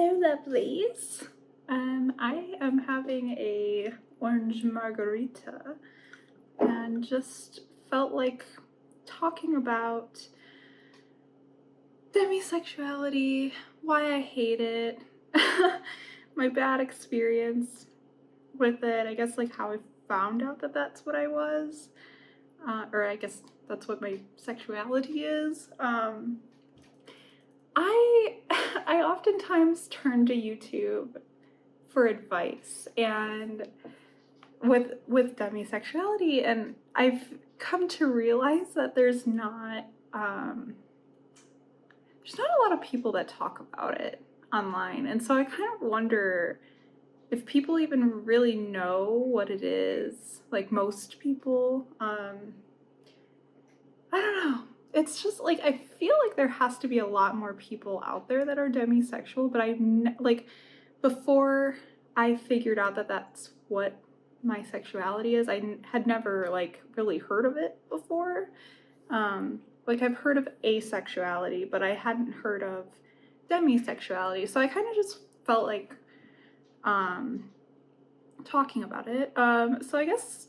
Hello, lovelies. I am having a orange margarita and just felt like talking about demisexuality, why I hate it, my bad experience with it, I guess like how I found out that that's what I was, or I guess that's what my sexuality is. I I oftentimes turn to YouTube for advice and with demisexuality, and I've come to realize that there's not a lot of people that talk about it online, and so I kind of wonder if people even really know what it is, like most people. I don't know. It's just like I feel like there has to be a lot more people out there that are demisexual, but like before I figured out that that's what my sexuality is, had never like really heard of it before. Like I've heard of asexuality, but I hadn't heard of demisexuality. So I kind of just felt like talking about it. So I guess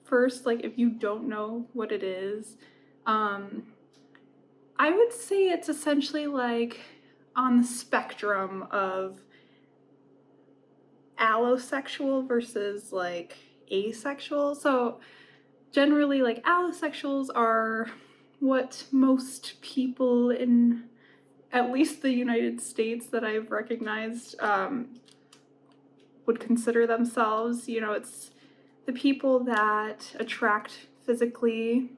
first, like if you don't know what it is, I would say it's essentially like on the spectrum of allosexual versus like asexual. So generally like allosexuals are what most people in at least the United States that I've recognized would consider themselves. You know, it's the people that attract physically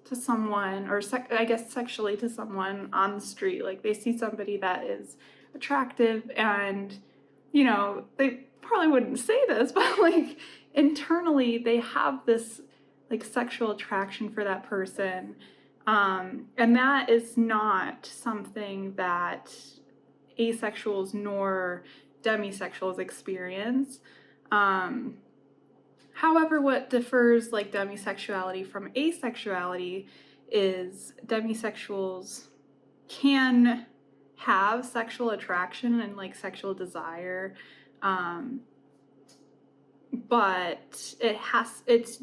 to someone, or I guess sexually to someone on the street. Like they see somebody that is attractive, and you know, they probably wouldn't say this, but like internally they have this like sexual attraction for that person. And that is not something that asexuals nor demisexuals experience. However, what differs like demisexuality from asexuality is demisexuals can have sexual attraction and like sexual desire, but it's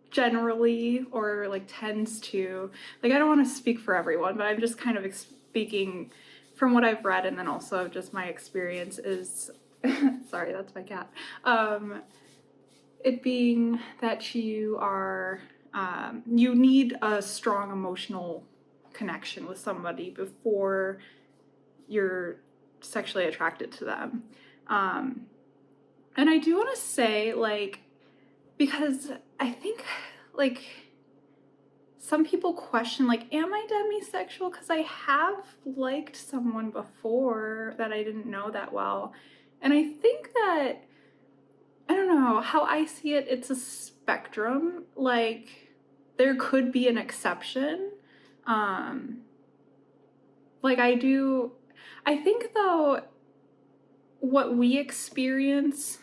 generally, or like tends to, like I don't want to speak for everyone, but I'm just kind of speaking from what I've read, and then also just my experience is sorry, that's my cat. It being that you are you need a strong emotional connection with somebody before you're sexually attracted to them. And I do want to say, like, because I think like some people question like, am I demisexual? Because I have liked someone before that I didn't know that well, and I think that, I don't know, how I see it, it's a spectrum. Like there could be an exception. Like I think though what we experience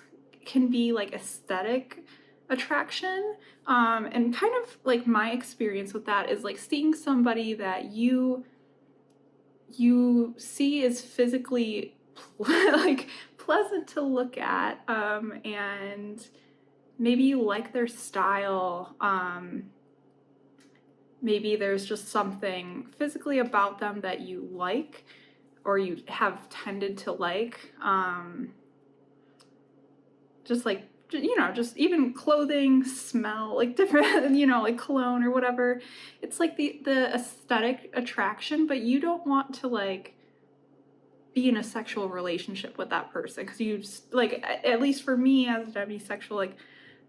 can be like aesthetic attraction. And kind of like my experience with that is like seeing somebody that you see is physically like pleasant to look at, and maybe you like their style, maybe there's just something physically about them that you like, or you have tended to like, just like, you know, just even clothing, smell, like different, you know, like cologne or whatever. It's like the aesthetic attraction, but you don't want to like be in a sexual relationship with that person, because you just, like, at least for me as demisexual, like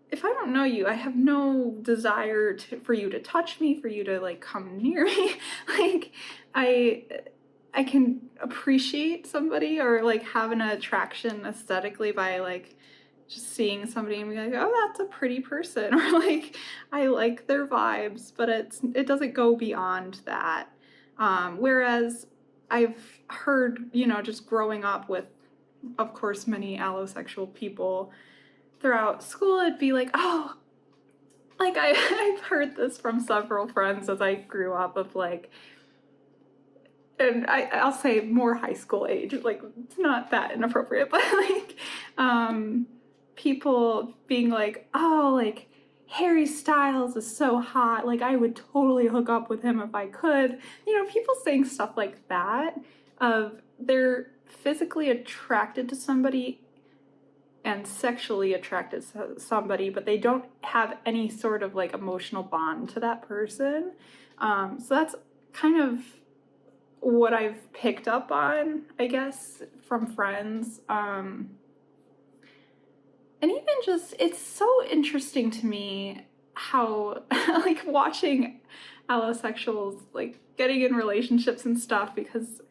if I don't know you, I have no desire for you to touch me, for you to like come near me. Like I can appreciate somebody or like have an attraction aesthetically by like just seeing somebody and be like, oh, that's a pretty person, or like I like their vibes, but it doesn't go beyond that. Whereas I've heard, you know, just growing up with, of course, many allosexual people throughout school, it'd be like, oh, like I've heard this from several friends as I grew up, of like, and I'll say more high school age, like it's not that inappropriate, but like people being like, oh, like Harry Styles is so hot, like I would totally hook up with him if I could. You know, people saying stuff like that of they're physically attracted to somebody and sexually attracted to somebody, but they don't have any sort of like emotional bond to that person. So that's kind of what I've picked up on, I guess, from friends. And even just, it's so interesting to me how, like, watching allosexuals, like, getting in relationships and stuff, because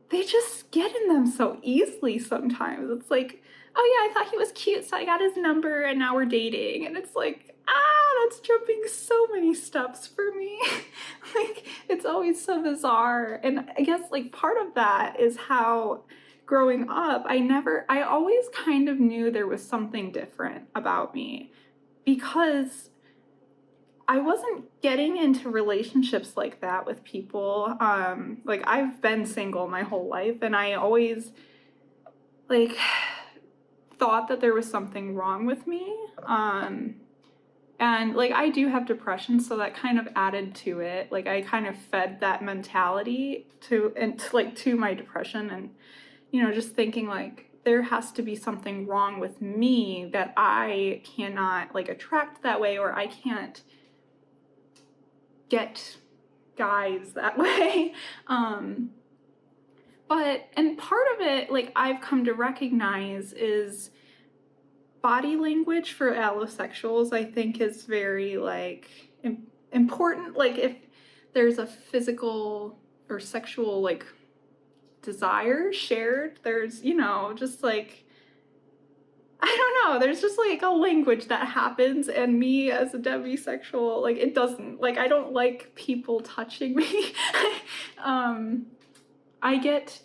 they just get in them so easily sometimes. It's like, oh yeah, I thought he was cute, so I got his number, and now we're dating. And it's like, that's jumping so many steps for me. Like, it's always so bizarre. And I guess, like, part of that is how growing up, I always kind of knew there was something different about me because I wasn't getting into relationships like that with people. Like, I've been single my whole life, and I always, like, thought that there was something wrong with me. And, like, I do have depression, so that kind of added to it. Like, I kind of fed that mentality to my depression, and, you know, just thinking, like, there has to be something wrong with me that I cannot, like, attract that way, or I can't get guys that way. And part of it, like, I've come to recognize is body language for allosexuals, I think, is very, like, important. Like, if there's a physical or sexual, like, desire shared, there's, you know, just, like, I don't know, there's just, like, a language that happens, and me as a demisexual, like, it doesn't, like, I don't like people touching me. I get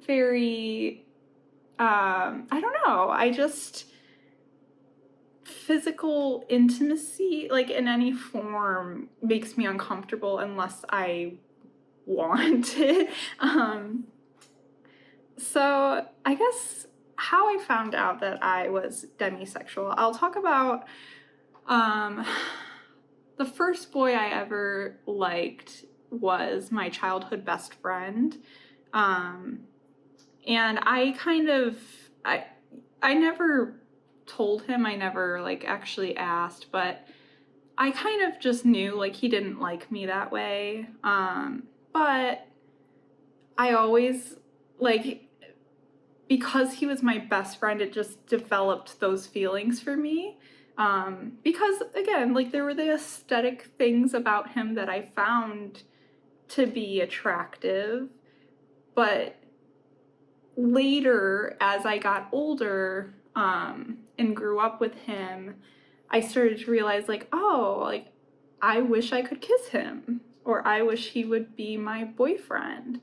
very, I don't know, I just, physical intimacy, like, in any form, makes me uncomfortable unless I want it. So I guess how I found out that I was demisexual, I'll talk about the first boy I ever liked was my childhood best friend. And I kind of, I never told him, I never, like, actually asked, but I kind of just knew, like, he didn't like me that way. But I always, like, because he was my best friend, it just developed those feelings for me. Because, again, like, there were the aesthetic things about him that I found to be attractive, but later, as I got older, and grew up with him, I started to realize, like, oh, like, I wish I could kiss him, or I wish he would be my boyfriend.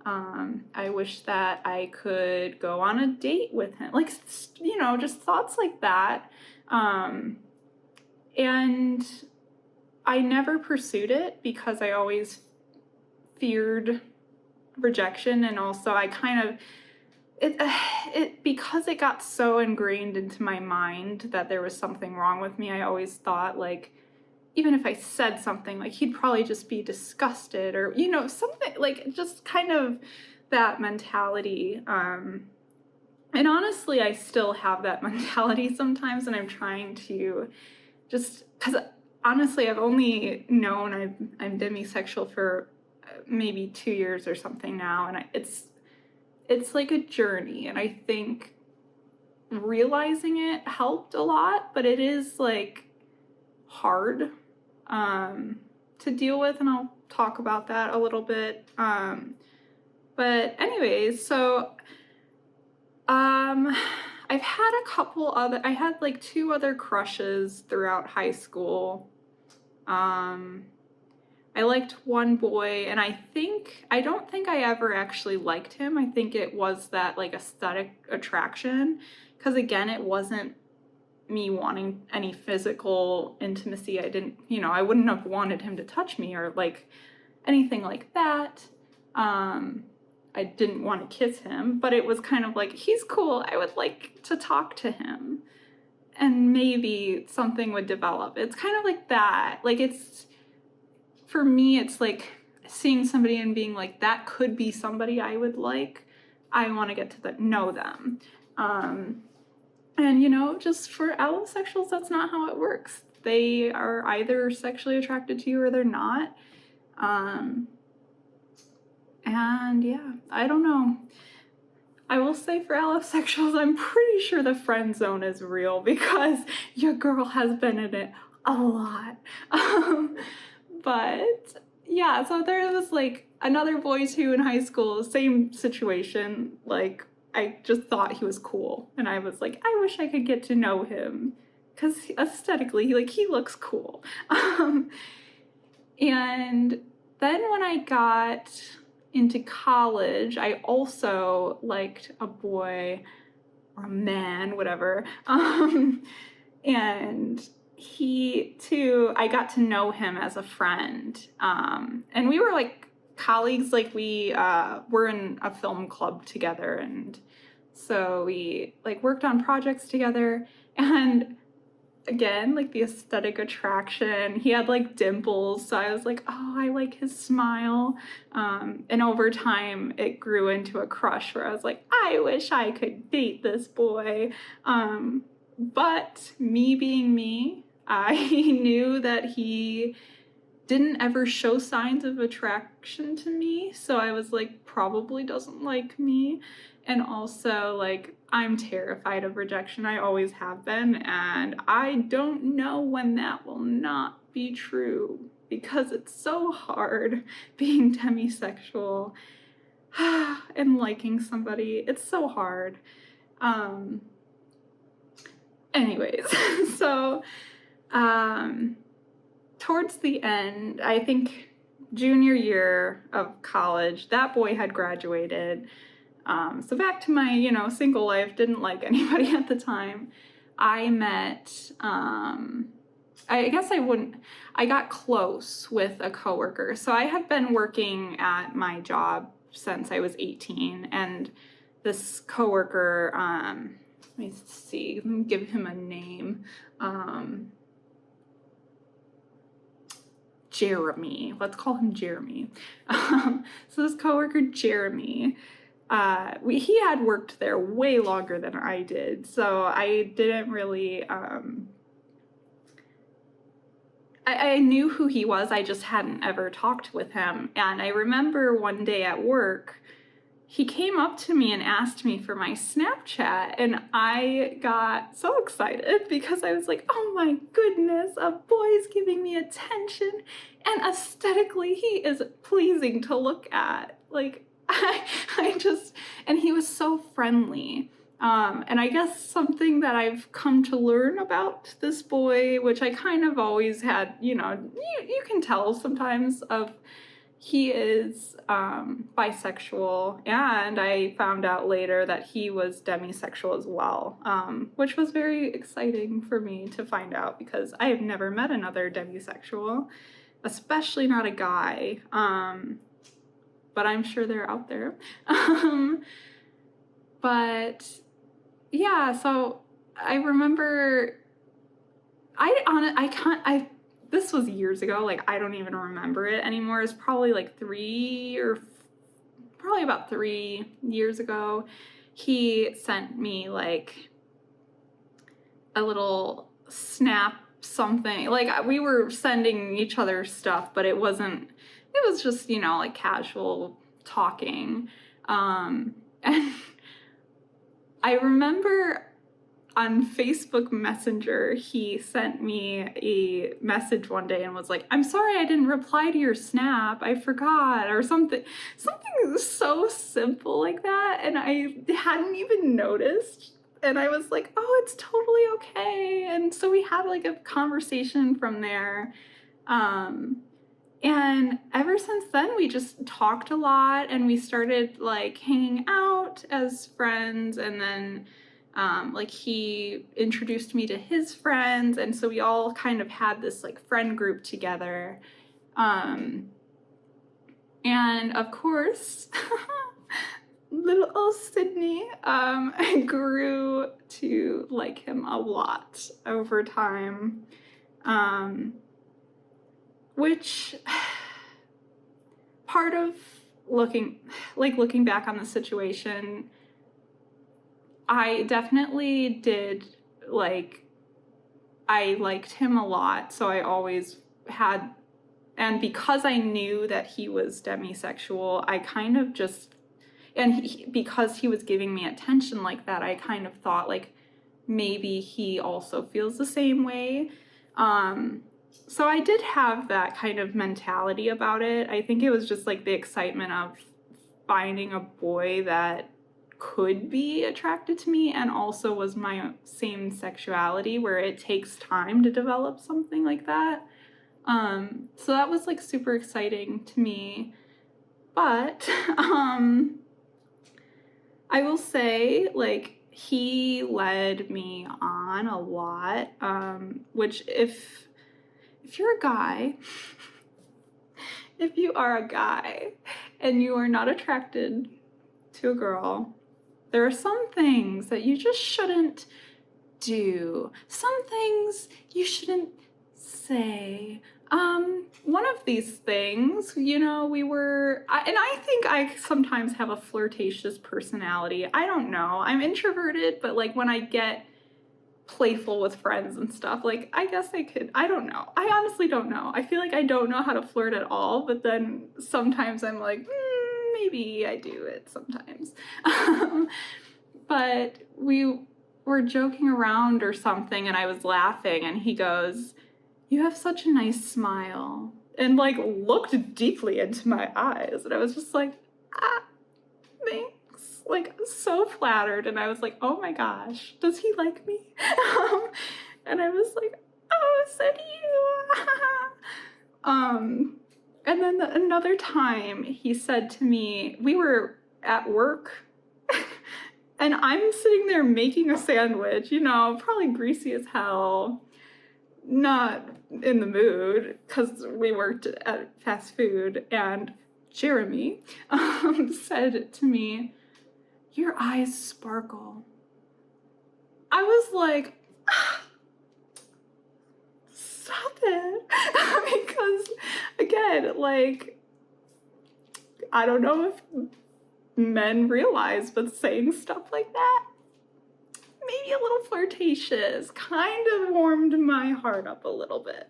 I wish that I could go on a date with him. Like, you know, just thoughts like that. And I never pursued it because I always feared rejection, and also I kind of, because it got so ingrained into my mind that there was something wrong with me, I always thought, like, even if I said something, like, he'd probably just be disgusted, or, you know, something, like, just kind of that mentality. And honestly, I still have that mentality sometimes, and I'm trying to just, because honestly, I've only known I'm demisexual for maybe 2 years or something now, and it's like a journey, and I think realizing it helped a lot, but it is, like, hard to deal with, and I'll talk about that a little bit. But anyways, so I've had I had, like, 2 other crushes throughout high school. I liked one boy, and I don't think I ever actually liked him. I think it was that, like, aesthetic attraction, because, again, it wasn't me wanting any physical intimacy. I didn't, you know, I wouldn't have wanted him to touch me or, like, anything like that. I didn't want to kiss him, but it was kind of like, he's cool, I would like to talk to him, and maybe something would develop. It's kind of like that. Like, it's, for me, it's like seeing somebody and being like, that could be somebody I would like. I want to get to know them. And, you know, just for allosexuals, that's not how it works. They are either sexually attracted to you or they're not. And yeah, I don't know. I will say for allosexuals, I'm pretty sure the friend zone is real because your girl has been in it a lot. But yeah, so there was like another boy too in high school, same situation. Like, I just thought he was cool, and I was like, I wish I could get to know him because aesthetically, he looks cool. And then when I got into college, I also liked a boy or a man, whatever. And he too, I got to know him as a friend. And we were like colleagues, like we were in a film club together, and so we like worked on projects together. And again, like the aesthetic attraction, he had like dimples, so I was like, oh, I like his smile. And over time it grew into a crush where I was like, I wish I could date this boy. But me being me, I knew that he didn't ever show signs of attraction to me, so I was like, probably doesn't like me. And also, like, I'm terrified of rejection. I always have been, and I don't know when that will not be true because it's so hard being demisexual and liking somebody. It's so hard. Anyways, so towards the end, I think junior year of college, that boy had graduated. So back to my, single life, didn't like anybody at the time. I met, I guess I got close with a coworker. So I had been working at my job since I was 18, and this coworker, let me see, let me give him a name. Jeremy, let's call him Jeremy. So this coworker, Jeremy, he had worked there way longer than I did, so I didn't really, I knew who he was, I just hadn't ever talked with him. And I remember one day at work, he came up to me and asked me for my Snapchat, and I got so excited because I was like, oh my goodness, a boy's giving me attention, and aesthetically he is pleasing to look at. Like, and he was so friendly. And I guess something that I've come to learn about this boy, which I kind of always had, you can tell sometimes he is bisexual, and I found out later that he was demisexual as well, which was very exciting for me to find out because I have never met another demisexual, especially not a guy, but I'm sure they're out there. But yeah, so I remember, this was years ago, like I don't even remember it anymore. It's probably like about 3 years ago. He sent me like a little snap something. Like, we were sending each other stuff, but it was just, like casual talking. And I remember on Facebook Messenger, he sent me a message one day and was like, I'm sorry I didn't reply to your snap, I forgot, or something so simple like that, and I hadn't even noticed, and I was like, oh, it's totally okay. And so we had like a conversation from there, and ever since then we just talked a lot, and we started like hanging out as friends, and then like he introduced me to his friends, and so we all kind of had this like friend group together. And of course, little old Sydney, I grew to like him a lot over time, which part of looking back on the situation, I definitely did, like, I liked him a lot, so I always had, and because I knew that he was demisexual, I kind of just, and because he was giving me attention like that, I kind of thought, like, maybe he also feels the same way. So I did have that kind of mentality about it. I think it was just like the excitement of finding a boy that could be attracted to me and also was my same sexuality, where it takes time to develop something like that. So that was like super exciting to me. But I will say, like, he led me on a lot, which if you're a guy, if you are a guy and you are not attracted to a girl, there are some things that you just shouldn't do. Some things you shouldn't say. One of these things, you know, and I think I sometimes have a flirtatious personality. I don't know. I'm introverted, but like when I get playful with friends and stuff, like I guess I could, I don't know. I honestly don't know. I feel like I don't know how to flirt at all, but then sometimes I'm like, maybe I do it sometimes. But we were joking around or something and I was laughing and he goes, "You have such a nice smile," and like looked deeply into my eyes, and I was just like, thanks, like so flattered. And I was like, oh my gosh, does he like me? And I was like, oh, so do you. And then another time he said to me, we were at work and I'm sitting there making a sandwich, you know, probably greasy as hell, not in the mood because we worked at fast food, and Jeremy said to me, "Your eyes sparkle." I was like, stop it. Because again, like, I don't know if men realize, but saying stuff like that, maybe a little flirtatious, kind of warmed my heart up a little bit.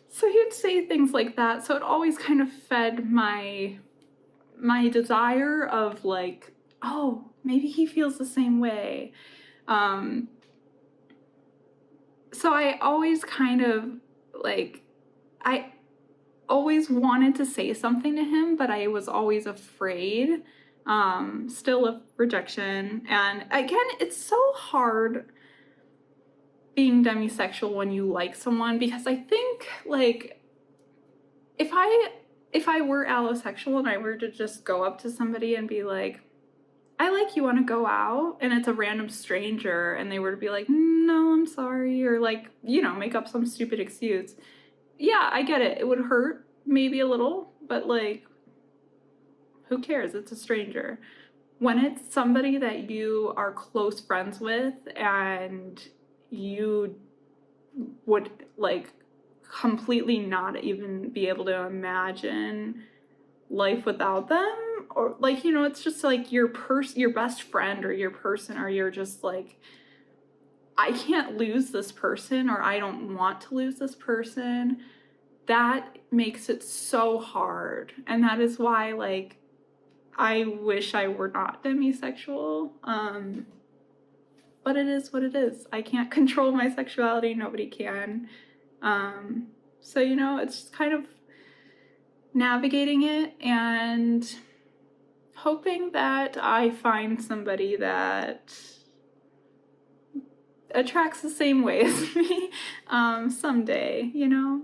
So he'd say things like that, so it always kind of fed my desire of like, oh, maybe he feels the same way. So I always kind of like, I always wanted to say something to him, but I was always afraid, still of rejection. And again, it's so hard being demisexual when you like someone, because I think, like, if I were allosexual and I were to just go up to somebody and be like, I like you, want to go out, and it's a random stranger, and they were to be like, no, I'm sorry, or like, you know, make up some stupid excuse. Yeah, I get it. It would hurt maybe a little, but like, who cares? It's a stranger. When it's somebody that you are close friends with and you would like completely not even be able to imagine life without them, or like, you know, it's just like your best friend or your person, or you're just like, I can't lose this person, or I don't want to lose this person. That makes it so hard. And that is why, like, I wish I were not demisexual. But it is what it is. I can't control my sexuality. Nobody can. So, you know, it's just kind of navigating it and hoping that I find somebody that attracts the same way as me someday, you know?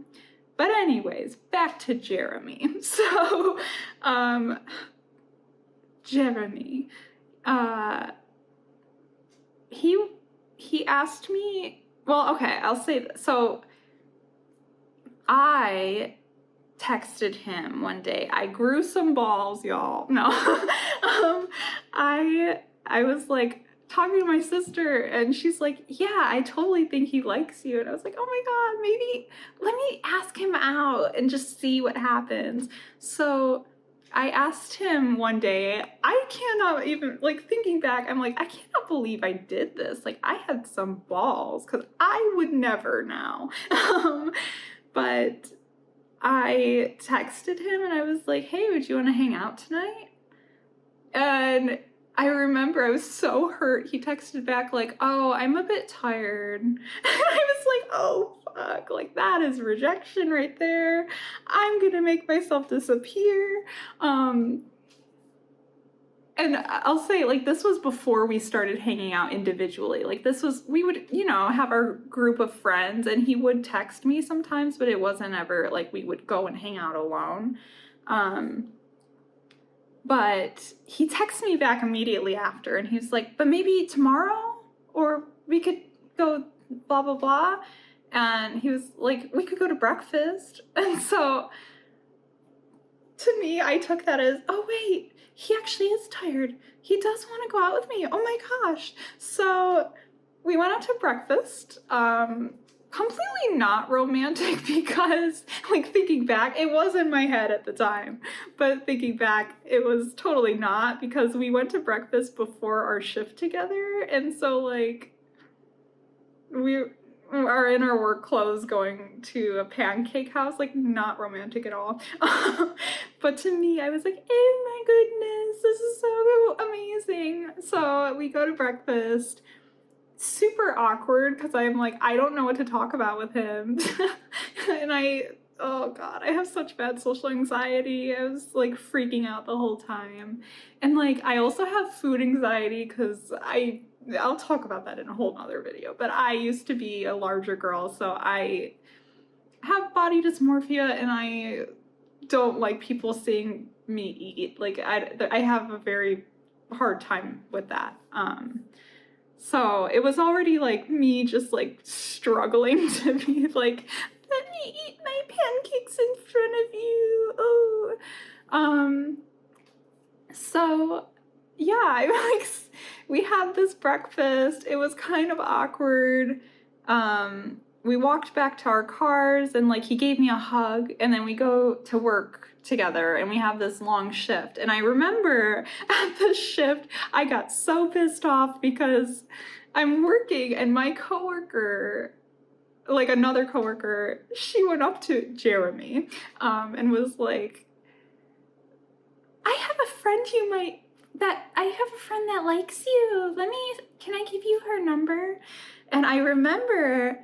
But anyways, back to Jeremy. So, Jeremy, he asked me, well, okay, I'll say this. So I texted him one day. I grew some balls, y'all. No. I was like talking to my sister, and she's like, yeah, I totally think he likes you. And I was like, oh my God, maybe let me ask him out and just see what happens. So I asked him one day. I cannot even, like, thinking back, I'm like, I cannot believe I did this. Like, I had some balls, because I would never now. But I texted him and I was like, hey, would you want to hang out tonight? And I remember I was so hurt. He texted back like, oh, I'm a bit tired. And I was like, oh, fuck. Like, that is rejection right there. I'm going to make myself disappear. And I'll say, like, this was before we started hanging out individually. Like, this was, we would, you know, have our group of friends, and he would text me sometimes, but it wasn't ever, like, we would go and hang out alone. But he texted me back immediately after, and he was like, but maybe tomorrow? Or we could go blah, blah, blah. And he was like, we could go to breakfast. And so, to me, I took that as, oh, wait. He actually is tired. He does want to go out with me. Oh my gosh. So we went out to breakfast. Completely not romantic, because, like, thinking back, it was in my head at the time. But thinking back, it was totally not, because we went to breakfast before our shift together. And so, like, we are in our work clothes going to a pancake house, like, not romantic at all. But to me, I was like, oh my goodness, this is so amazing. So we go to breakfast, super awkward, because I'm like, I don't know what to talk about with him. And oh God, I have such bad social anxiety. I was like freaking out the whole time. And like, I also have food anxiety, because I'll talk about that in a whole nother video, but I used to be a larger girl, so I have body dysmorphia, and I don't like people seeing me eat. Like, I have a very hard time with that. So it was already like me just like struggling to be like, let me eat my pancakes in front of you. Oh. So yeah, we had this breakfast. It was kind of awkward. We walked back to our cars, and like, he gave me a hug, and then we go to work together, and we have this long shift. And I remember at the shift, I got so pissed off, because I'm working, and my coworker, like another coworker, she went up to Jeremy, and was like, I have a friend that likes you. Can I give you her number? And I remember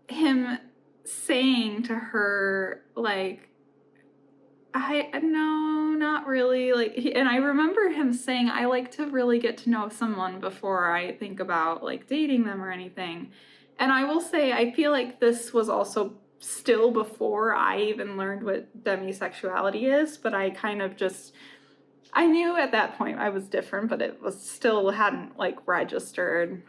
him saying to her, like, no, not really. Like, and I remember him saying, I like to really get to know someone before I think about like dating them or anything. And I will say, I feel like this was also still before I even learned what demisexuality is, but I kind of just, I knew at that point I was different, but it was still hadn't like registered.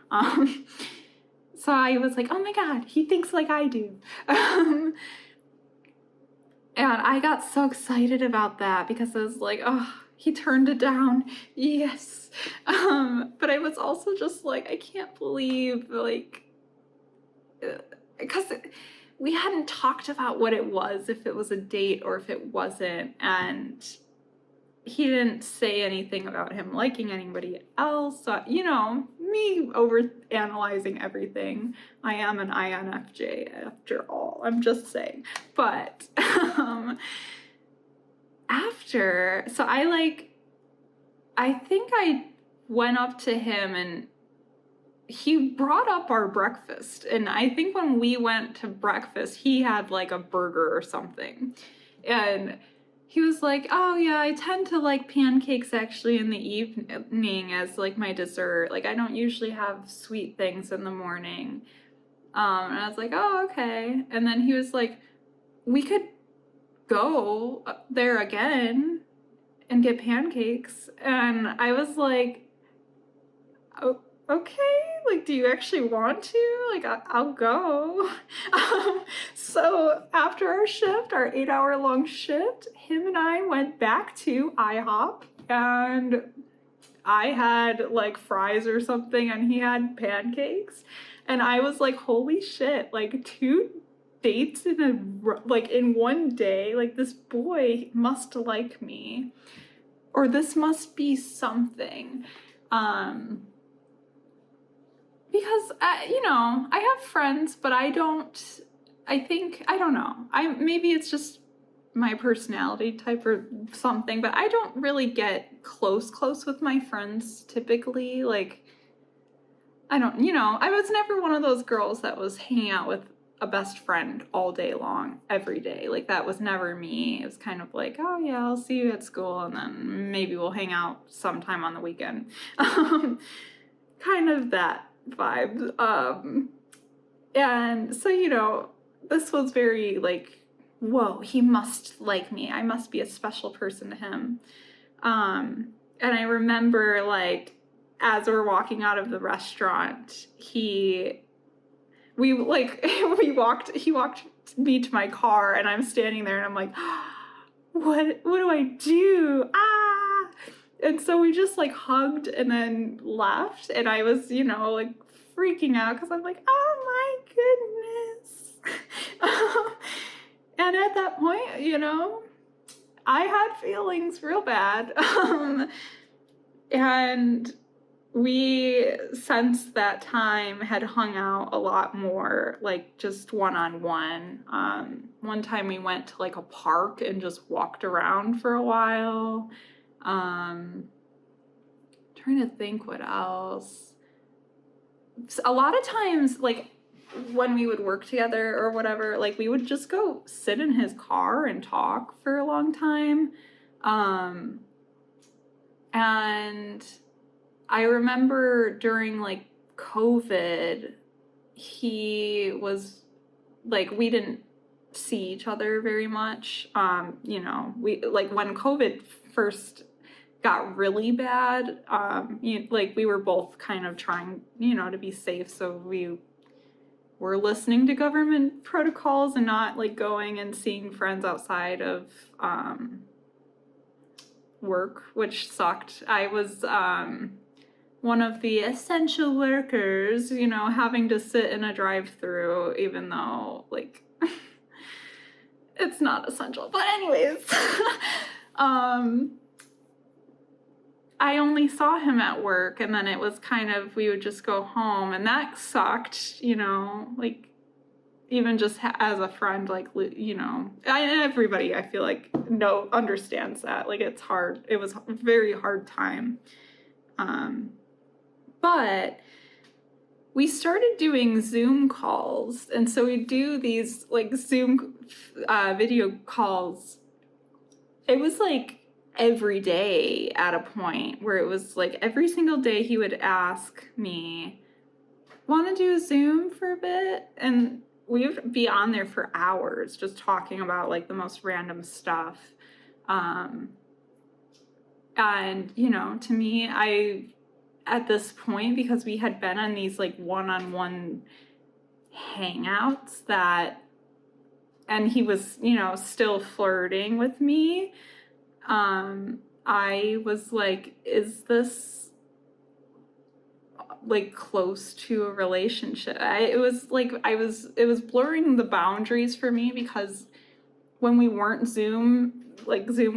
So I was like, oh my God, he thinks like I do. And I got so excited about that, because I was like, oh, he turned it down. Yes. But I was also just like, I can't believe, like, because we hadn't talked about what it was, if it was a date or if it wasn't. And he didn't say anything about him liking anybody else. So, you know, me over-analyzing everything. I am an INFJ after all. I'm just saying. But after, so I think I went up to him, and he brought up our breakfast. And I think when we went to breakfast, he had like a burger or something. And he was like, oh yeah, I tend to like pancakes actually in the evening as like my dessert. Like, I don't usually have sweet things in the morning. And I was like, oh, okay. And then he was like, we could go there again and get pancakes. And I was like, oh, okay, like, do you actually want to? Like, I'll go. So after our shift, our 8-hour long shift, him and I went back to IHOP, and I had like fries or something, and he had pancakes. And I was like, holy shit, like 2 dates in one day. Like, this boy must like me, or this must be something. Because I have friends, but I don't know. Maybe it's just my personality type or something, but I don't really get close with my friends typically. Like, I was never one of those girls that was hanging out with a best friend all day long, every day. Like, that was never me. It was kind of like, oh yeah, I'll see you at school, and then maybe we'll hang out sometime on the weekend. Kind of that vibe. And so, this was very like, whoa, he must like me. I must be a special person to him. And I remember, like, as we're walking out of the restaurant, he walked me to my car, and I'm standing there, and I'm like, what do I do? Ah! And so we just like hugged and then left, and I was, like freaking out because I'm like, oh my goodness. And at that point, I had feelings real bad. And we, since that time, had hung out a lot more, like just one-on-one. One time we went to like a park and just walked around for a while. Trying to think what else. A lot of times, like, when we would work together or whatever, like, we would just go sit in his car and talk for a long time. And I remember during like COVID, he was like, we didn't see each other very much. We, like, when COVID first got really bad, we were both kind of trying, to be safe. So we were listening to government protocols and not like going and seeing friends outside of work, which sucked. I was one of the essential workers, having to sit in a drive-through, even though, like, it's not essential. But anyways, I only saw him at work, and then it was kind of, we would just go home, and that sucked, like, even just as a friend, like, everybody, I feel like, understands that. Like, it's hard. It was a very hard time. But we started doing Zoom calls, and so we do these, like, Zoom video calls. It was, like, every day at a point where it was, like, every single day he would ask me, want to do a Zoom for a bit? And we would be on there for hours just talking about, like, the most random stuff. And, to me, at this point, because we had been on these, like, one-on-one hangouts and he was, still flirting with me, I was like, is this, like, close to a relationship? It was blurring the boundaries for me, because when we weren't Zoom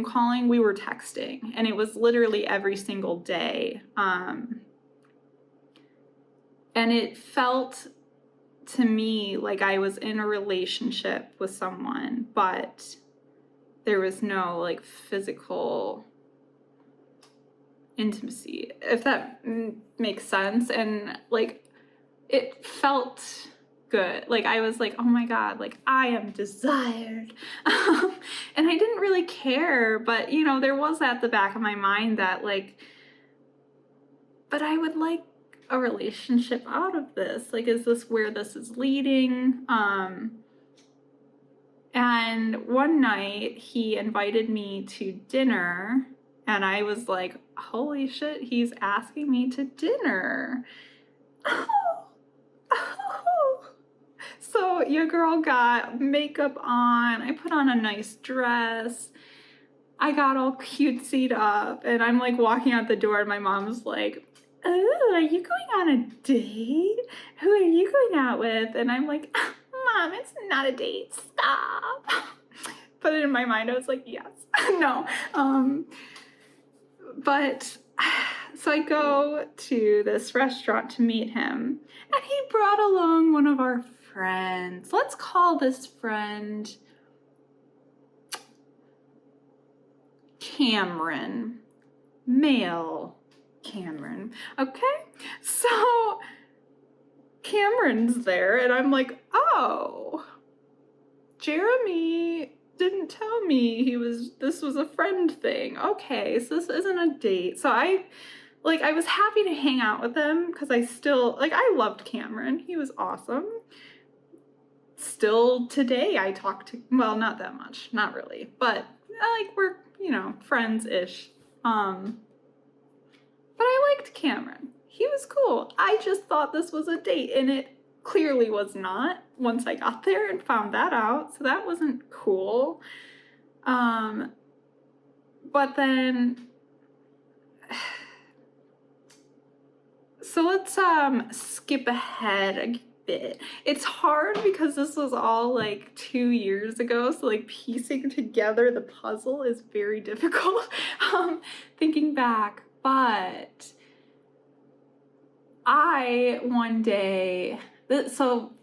calling, we were texting, and it was literally every single day. And it felt to me like I was in a relationship with someone, but there was no, like, physical intimacy, if that makes sense. And, like, it felt good. Like, I was like, oh my God, like, I am desired. And I didn't really care, but, there was at the back of my mind that, like, but I would like a relationship out of this. Like, is this where this is leading? And one night he invited me to dinner, and I was like, holy shit, he's asking me to dinner. oh, oh. So your girl got makeup on. I put on a nice dress. I got all cutesied up, and I'm like walking out the door, and my mom's like, "Oh, are you going on a date? Who are you going out with?" And I'm like, "Mom, it's not a date. Stop." But in my mind, I was like, "Yes, no." But so I go to this restaurant to meet him, and he brought along one of our friends. Let's call this friend Cameron. Male Cameron. Okay? So Cameron's there, and I'm like, oh, Jeremy didn't tell me this was a friend thing. Okay, so this isn't a date. So I was happy to hang out with him because I loved Cameron. He was awesome. Still today I talk to, well, not that much, not really, but we're, friends-ish. But I liked Cameron. He was cool. I just thought this was a date, and it clearly was not once I got there and found that out, so that wasn't cool. But then, so let's skip ahead a bit. It's hard because this was all 2 years ago, so piecing together the puzzle is very difficult thinking back. But one day, so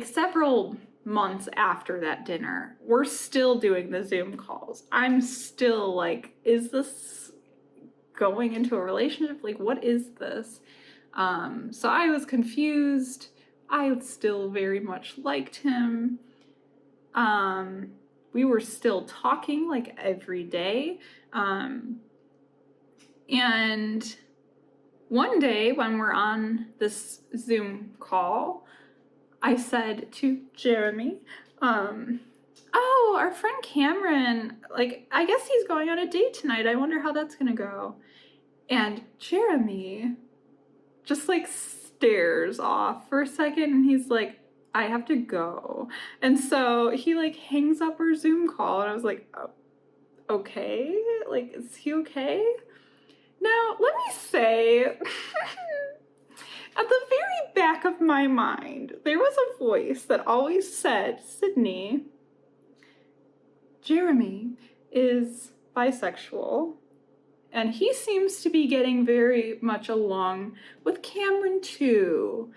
several months after that dinner, we're still doing the Zoom calls. I'm still is this going into a relationship? What is this? So I was confused. I still very much liked him. We were still talking every day. And one day when we're on this Zoom call, I said to Jeremy, oh, our friend Cameron, I guess he's going on a date tonight. I wonder how that's gonna go. And Jeremy just stares off for a second, and he's like, I have to go. And so he hangs up our Zoom call, and I was like, oh, okay, is he okay? Now, let me say, at the very back of my mind, there was a voice that always said, Sydney, Jeremy is bisexual, and he seems to be getting very much along with Cameron too.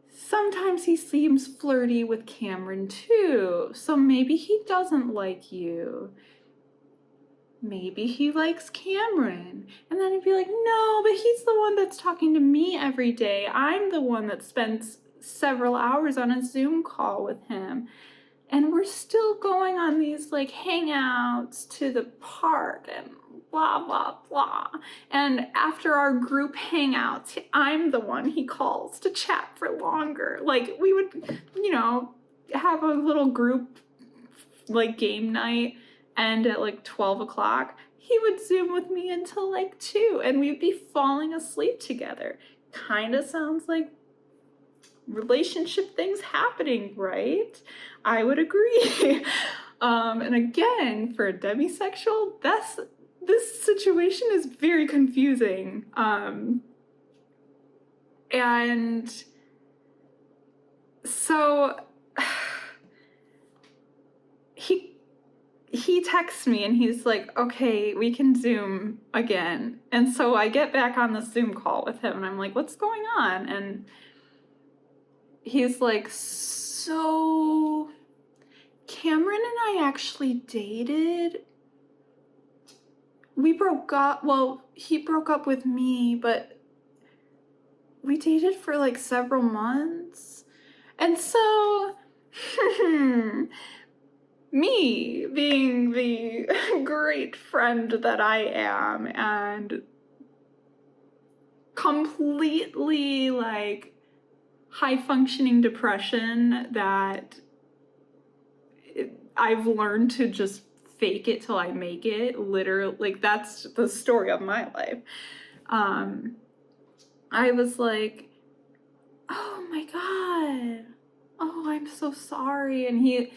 Sometimes he seems flirty with Cameron too, so maybe he doesn't like you. Maybe he likes Cameron. And then I'd be like, no, but he's the one that's talking to me every day. I'm the one that spends several hours on a Zoom call with him. And we're still going on these hangouts to the park and blah, blah, blah. And after our group hangouts, I'm the one he calls to chat for longer. We would, have a little group game night, and at 12 o'clock, he would Zoom with me until 2, and we'd be falling asleep together. Kind of sounds like relationship things happening, right? I would agree. And again, for a demisexual, this situation is very confusing. And so he texts me, and he's like, okay, we can Zoom again. And so I get back on the Zoom call with him, and I'm like, what's going on? And he's like, so Cameron and I actually dated. We broke up. Well, he broke up with me, but we dated for several months. And so, me being the great friend that I am, and completely high functioning depression that I've learned to just fake it till I make it. Literally, that's the story of my life. I was like, oh my God, oh, I'm so sorry. And he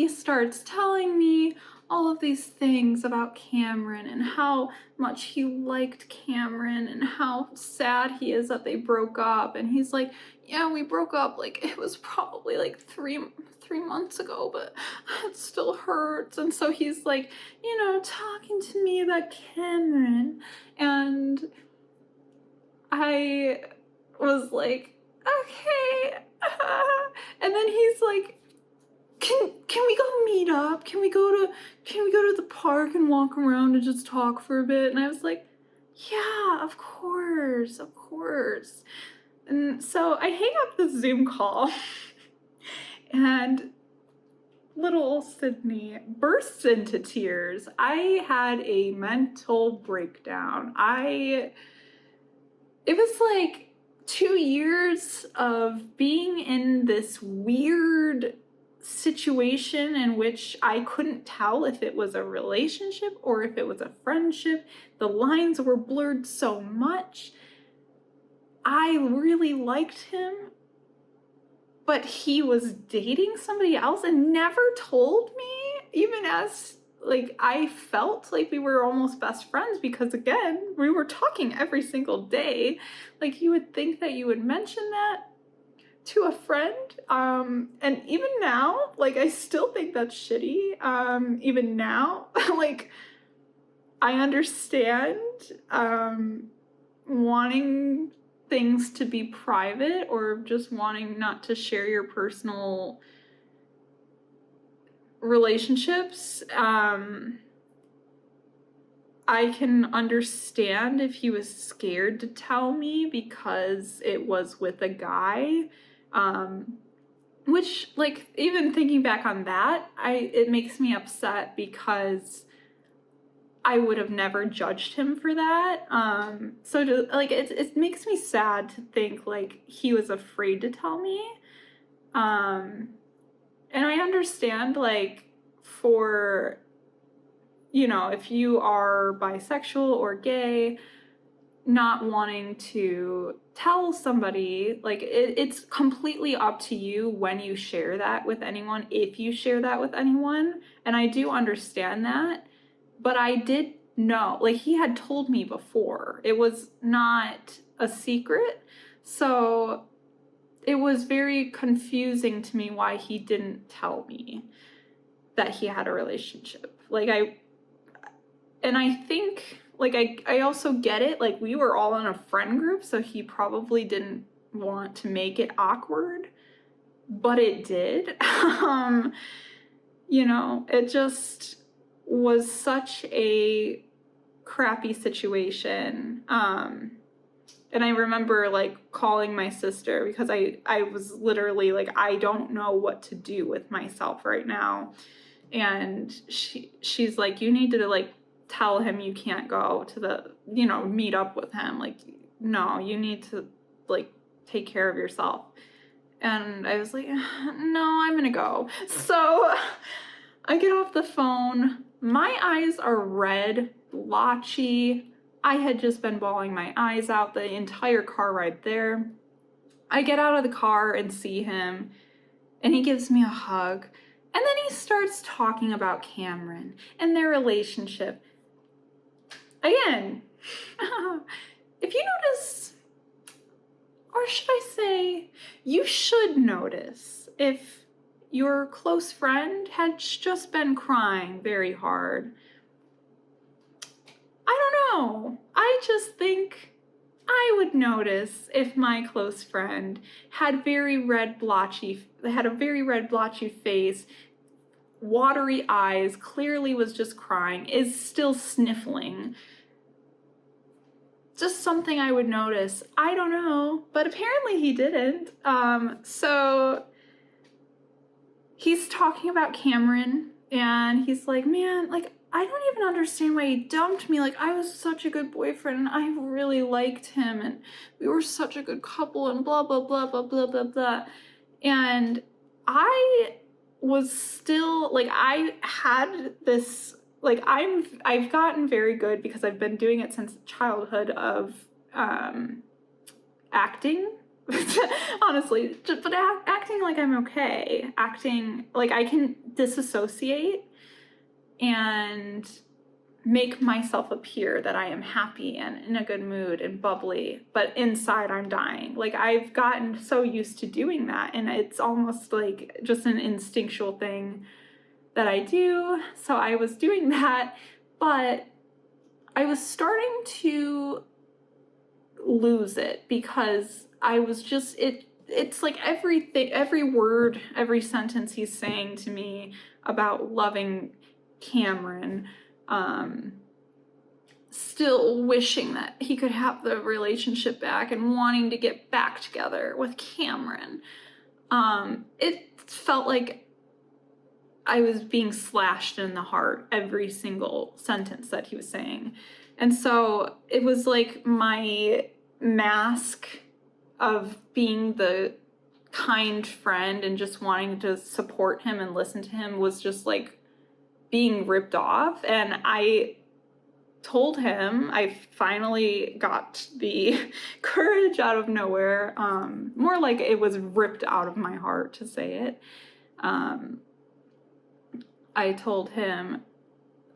starts telling me all of these things about Cameron and how much he liked Cameron and how sad he is that they broke up. And he's like, yeah, we broke up, like, it was probably like three months ago, but it still hurts. And so he's like, talking to me about Cameron. And I was like, okay. And then he's like, can we go meet up? Can we go to the park and walk around and just talk for a bit? And I was like, yeah, of course. And so I hang up the Zoom call and little Sydney bursts into tears. I had a mental breakdown. It was like 2 years of being in this weird situation in which I couldn't tell if it was a relationship or if it was a friendship. The lines were blurred so much. I really liked him, but he was dating somebody else and never told me, even as like I felt like we were almost best friends, because again, we were talking every single day. Like, you would think that you would mention that to a friend. And even now, like, I still think that's shitty. Even now, like, I understand wanting things to be private or just wanting not to share your personal relationships. I can understand if he was scared to tell me because it was with a guy, which, like, even thinking back on that, it makes me upset because I would have never judged him for that. It makes me sad to think like he was afraid to tell me. And I understand, like, for, if you are bisexual or gay, not wanting to tell somebody, like, it's completely up to you when you share that with anyone, if you share that with anyone. And I do understand that, but I did know, like, he had told me before. It was not a secret. So it was very confusing to me why he didn't tell me that he had a relationship. I think, like, I also get it. Like, we were all in a friend group, so he probably didn't want to make it awkward, but it did. It just was such a crappy situation. And I remember, like, calling my sister because I was literally like, I don't know what to do with myself right now. And she's like, you need to, like, tell him you can't go to the, meet up with him. Like, no, you need to, like, take care of yourself. And I was like, no, I'm gonna go. So I get off the phone. My eyes are red, blotchy. I had just been bawling my eyes out the entire car ride there. I get out of the car and see him, and he gives me a hug. And then he starts talking about Cameron and their relationship. Again, if you notice, or should I say, you should notice if your close friend had just been crying very hard. I don't know. I just think I would notice if my close friend had a very red blotchy face, watery eyes, clearly was just crying, is still sniffling. Just something I would notice. I don't know, but apparently he didn't. So he's talking about Cameron, and he's like, man, like, I don't even understand why he dumped me. Like, I was such a good boyfriend, and I really liked him, and we were such a good couple, and blah, blah, blah, blah, blah, blah, blah. And I was still, like, I had this, like, I've gotten very good because I've been doing it since childhood of acting, honestly, but acting like I'm okay, acting like I can disassociate and make myself appear that I am happy and in a good mood and bubbly, but inside I'm dying. Like, I've gotten so used to doing that, and it's almost like just an instinctual thing that I do. So I was doing that, but I was starting to lose it because I was just, it's like everything, every word, every sentence he's saying to me about loving Cameron, still wishing that he could have the relationship back and wanting to get back together with Cameron. It felt like I was being slashed in the heart every single sentence that he was saying. And so it was like my mask of being the kind friend and just wanting to support him and listen to him was just like being ripped off. And I told him, I finally got the courage out of nowhere, more like it was ripped out of my heart to say it. I told him,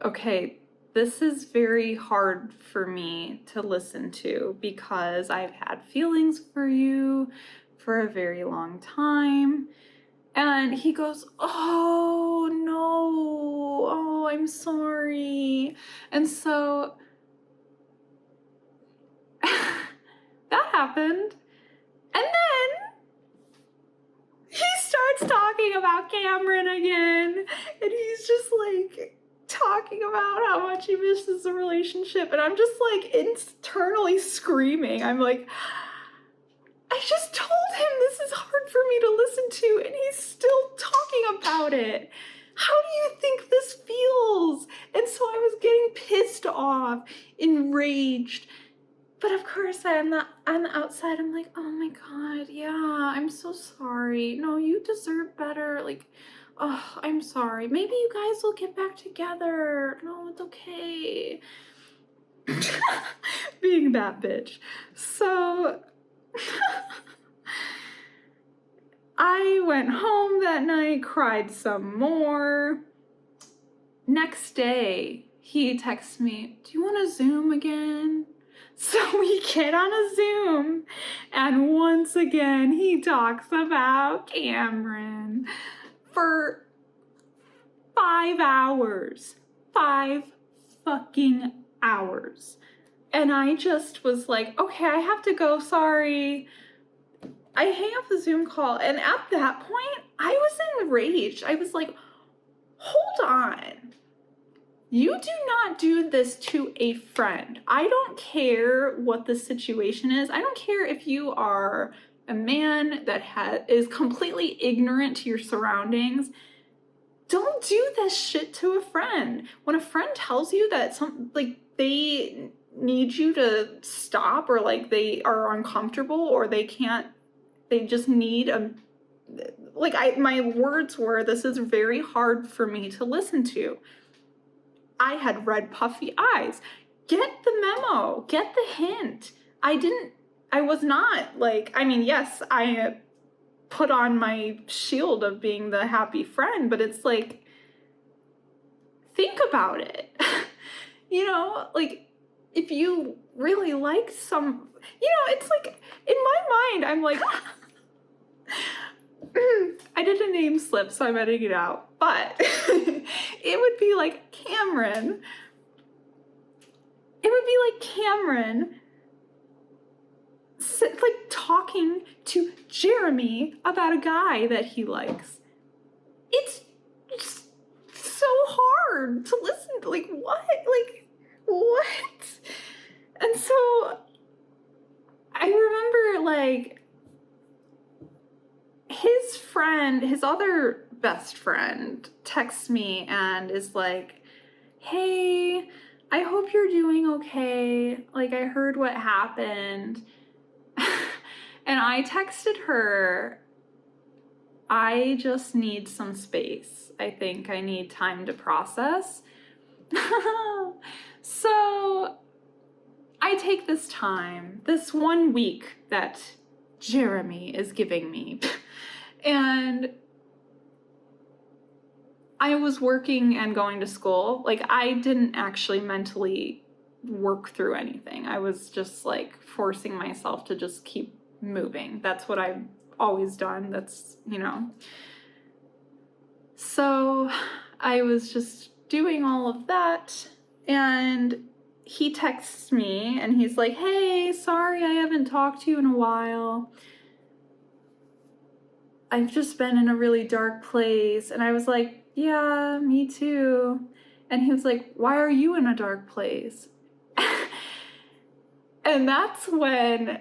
okay, this is very hard for me to listen to because I've had feelings for you for a very long time. And he goes, oh no, oh, I'm sorry. And so that happened. And then he starts talking about Cameron again. And he's just like talking about how much he misses the relationship. And I'm just like internally screaming. I'm like, I just told him this is hard for me to listen to, and he's still talking about it. How do you think this feels? And so I was getting pissed off, enraged. But of course, on the outside, I'm like, oh my God, yeah, I'm so sorry. No, you deserve better. Like, oh, I'm sorry. Maybe you guys will get back together. No, it's okay. Being that bitch. So I went home that night, cried some more. Next day, he texts me, do you want to Zoom again? So we get on a Zoom, and once again, he talks about Cameron for 5 hours. 5 fucking hours. And I just was like, okay, I have to go, sorry. I hang up the Zoom call, and at that point, I was enraged. I was like, hold on. You do not do this to a friend. I don't care what the situation is. I don't care if you are a man that is completely ignorant to your surroundings. Don't do this shit to a friend. When a friend tells you that they need you to stop, or like they are uncomfortable, or they just need my words were, this is very hard for me to listen to. I had red puffy eyes. Get the memo, get the hint. I was not like, I mean, yes, I put on my shield of being the happy friend, but it's like, think about it. You know, like, if you really like it's like, in my mind, I'm like, I did a name slip, so I'm editing it out, but it would be like Cameron. It would be like Cameron like talking to Jeremy about a guy that he likes. It's just so hard to listen to. Like, what? Like, what? And so I remember, like, his other best friend texts me and is like, hey, I hope you're doing okay. Like, I heard what happened. And I texted her, I just need some space. I think I need time to process. So I take this time, this 1 week that Jeremy is giving me. And I was working and going to school. Like, I didn't actually mentally work through anything. I was just like forcing myself to just keep moving. That's what I've always done. That's, So I was just doing all of that, and he texts me and he's like, hey, sorry I haven't talked to you in a while. I've just been in a really dark place. And I was like, yeah, me too. And he was like, why are you in a dark place? And that's when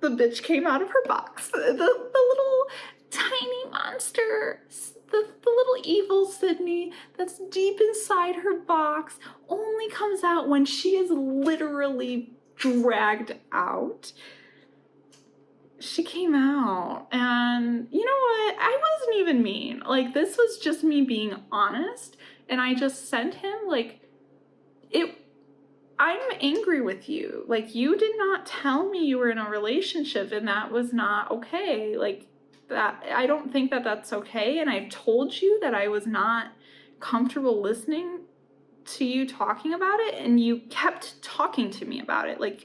the bitch came out of her box. The little tiny monster, the little evil Sydney that's deep inside her box only comes out when she is literally dragged out. She came out, and you know what? I wasn't even mean. Like, this was just me being honest, and I just sent him, like, I'm angry with you. Like, you did not tell me you were in a relationship, and that was not okay. Like, that, I don't think that that's okay, and I've told you that I was not comfortable listening to you talking about it, and you kept talking to me about it. Like,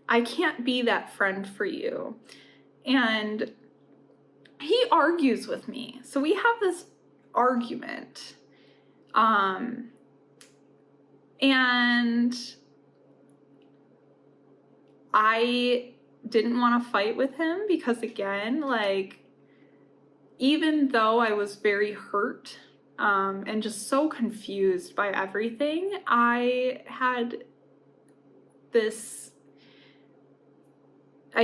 I can't be that friend for you. And he argues with me. So we have this argument. And I didn't want to fight with him because, again, like, even though I was very hurt and just so confused by everything, I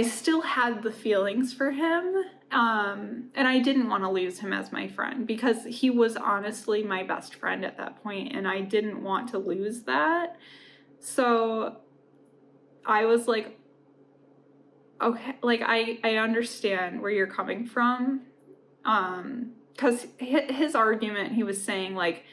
still had the feelings for him, and I didn't want to lose him as my friend because he was honestly my best friend at that point, and I didn't want to lose that. So I was like, okay, like, I understand where you're coming from, because his argument, he was saying, like,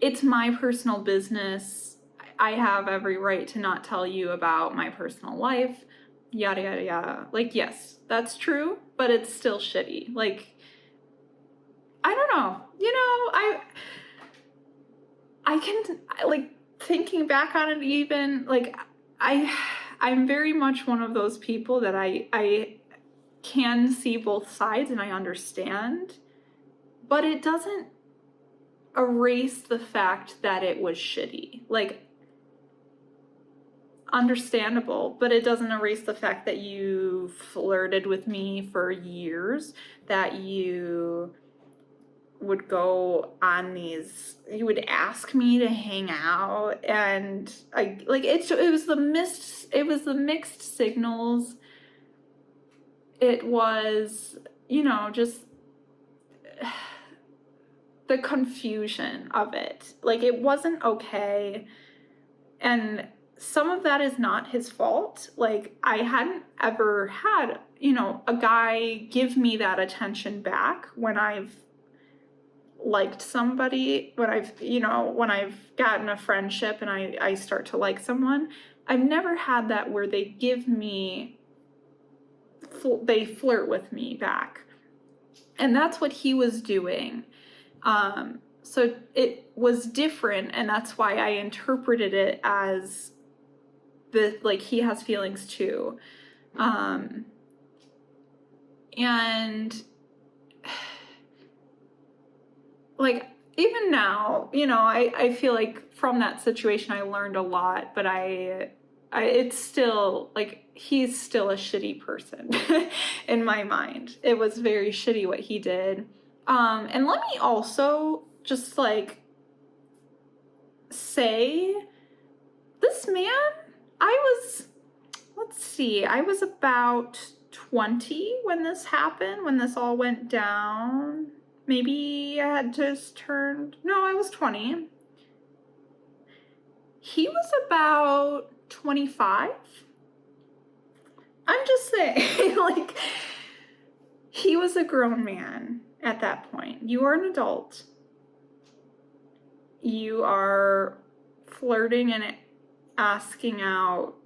it's my personal business. I have every right to not tell you about my personal life. Yada, yada, yada. Like, yes, that's true, but it's still shitty. Like, I don't know. I can, like, thinking back on it even, like, I'm very much one of those people that I can see both sides and I understand, but it doesn't erase the fact that it was shitty. Like, understandable, but it doesn't erase the fact that you flirted with me for years, that you would go on these, you would ask me to hang out, and it was the mixed signals. It was, just the confusion of it. Like, it wasn't okay, and some of that is not his fault. Like, I hadn't ever had, a guy give me that attention back when I've liked somebody, when I've gotten a friendship and I start to like someone. I've never had that where they flirt with me back. And that's what he was doing. So it was different, and that's why I interpreted it as he has feelings too. And like, even now, I feel like from that situation I learned a lot, but it's still, like, he's still a shitty person in my mind. It was very shitty what he did. And let me also just, like, say, this man, I was about 20 when this happened, when this all went down. Maybe I had just turned, no, I was 20. He was about 25. I'm just saying, like, he was a grown man at that point. You are an adult. You are flirting and asking out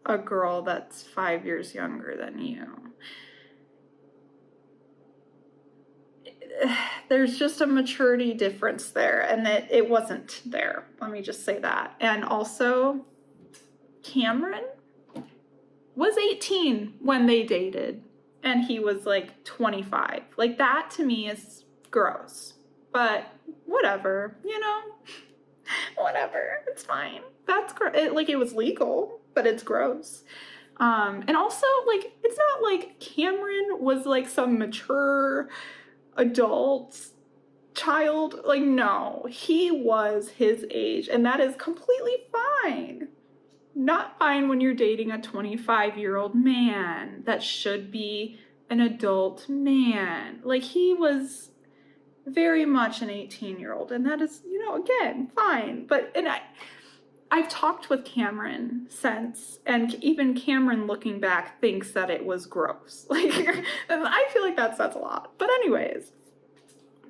a girl that's 5 years younger than you. There's just a maturity difference there, and it wasn't there. Let me just say that. And also, Cameron was 18 when they dated, and he was like 25. Like, that to me is gross. But whatever, you know? Whatever, it's fine. That's gross. It was legal, but it's gross. And also, like, it's not like Cameron was like some mature adult child. Like, no, he was his age, and that is completely fine. Not fine when you're dating a 25-year-old man that should be an adult man. Like, he was very much an 18-year-old, and that is, you know, again, fine. But, and I've talked with Cameron since, and even Cameron, looking back, thinks that it was gross. Like, and I feel like that says a lot. But anyways,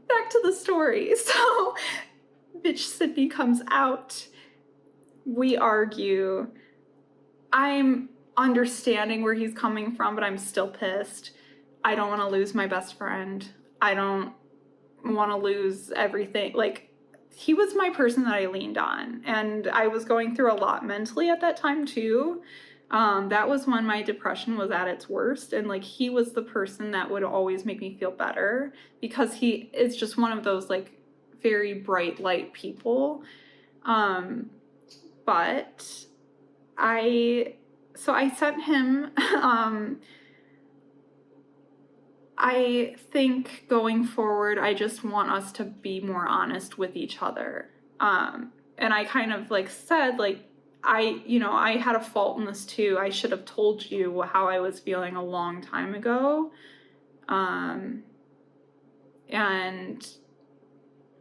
back to the story. So, bitch Sydney comes out. We argue. I'm understanding where he's coming from, but I'm still pissed. I don't want to lose my best friend. I don't want to lose everything. Like, he was my person that I leaned on, and I was going through a lot mentally at that time too. That was when my depression was at its worst, and like, he was the person that would always make me feel better, because he is just one of those like very bright light people. But I sent him, I think going forward, I just want us to be more honest with each other. And I kind of like said, like, I had a fault in this too. I should have told you how I was feeling a long time ago. And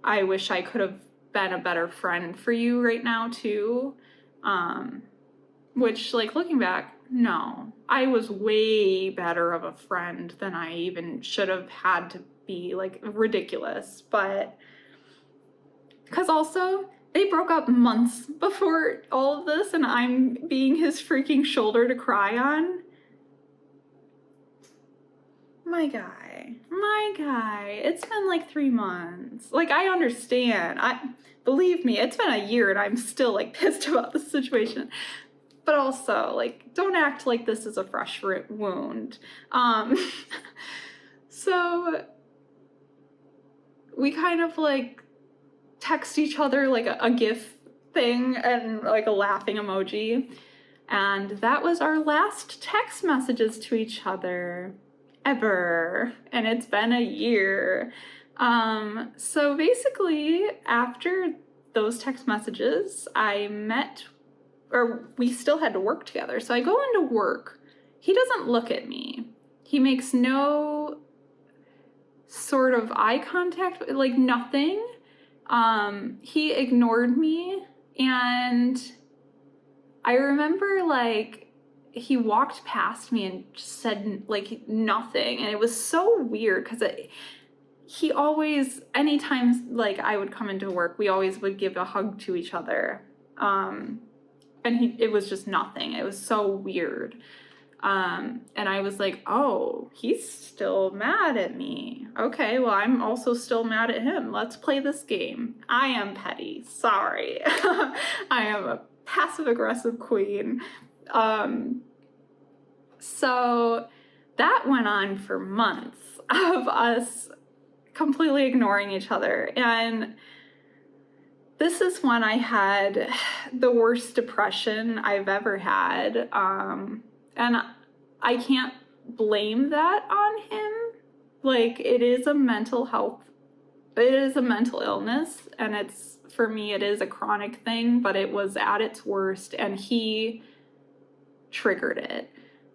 I wish I could have been a better friend for you right now too. Which, like, looking back, no, I was way better of a friend than I even should have had to be. Like, ridiculous. But because also, they broke up months before all of this, and I'm being his freaking shoulder to cry on. My guy, it's been like 3 months. Like, I understand. Believe me, it's been a year, and I'm still like pissed about the situation. But also, like, don't act like this is a fresh wound. So we kind of like text each other like a GIF thing and like a laughing emoji. And that was our last text messages to each other ever. And it's been a year. So basically, after those text messages, we still had to work together. So I go into work. He doesn't look at me. He makes no sort of eye contact, like nothing. He ignored me, and I remember like he walked past me and just said like nothing, and it was so weird because he always, anytime like I would come into work, we always would give a hug to each other. And it was just nothing. It was so weird. And I was like, oh, he's still mad at me. Okay, well, I'm also still mad at him. Let's play this game. I am petty. Sorry. I am a passive-aggressive queen. So that went on for months of us completely ignoring each other. And this is when I had the worst depression I've ever had. And I can't blame that on him. Like, it is a mental illness, and for me, it is a chronic thing, but it was at its worst, and he triggered it.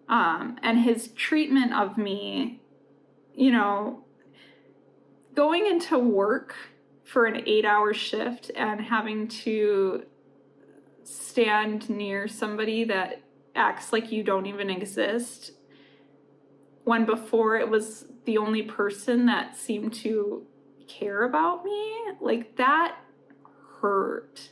And his treatment of me, you know, going into work for an 8-hour shift and having to stand near somebody that acts like you don't even exist, when before it was the only person that seemed to care about me, like, that hurt.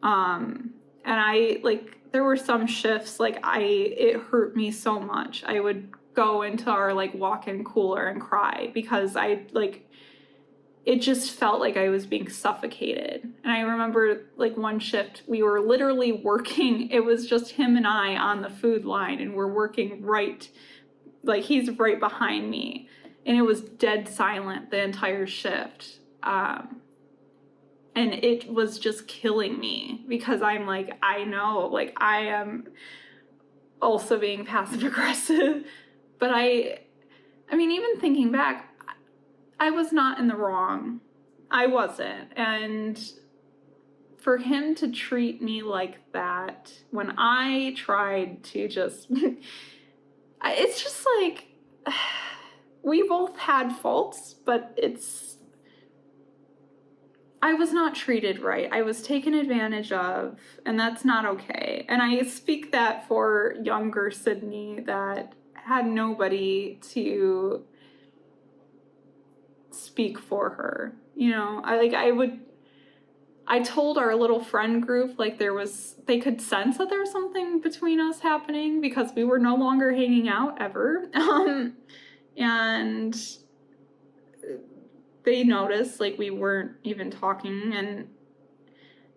And And I, like, there were some shifts, like, it hurt me so much. I would go into our, like, walk-in cooler and cry because it just felt like I was being suffocated. And I remember, like, one shift, we were literally working, it was just him and I on the food line, and we're working right, like, he's right behind me. And it was dead silent the entire shift. And it was just killing me because I'm like, I know, like, I am also being passive aggressive. But I mean, even thinking back, I was not in the wrong. I wasn't. And for him to treat me like that when I tried to just, it's just like, we both had faults, but I was not treated right. I was taken advantage of, and that's not okay. And I speak that for younger Sydney that had nobody to speak for her. You know, I told our little friend group, like, they could sense that there was something between us happening because we were no longer hanging out ever. And they noticed, like, we weren't even talking, and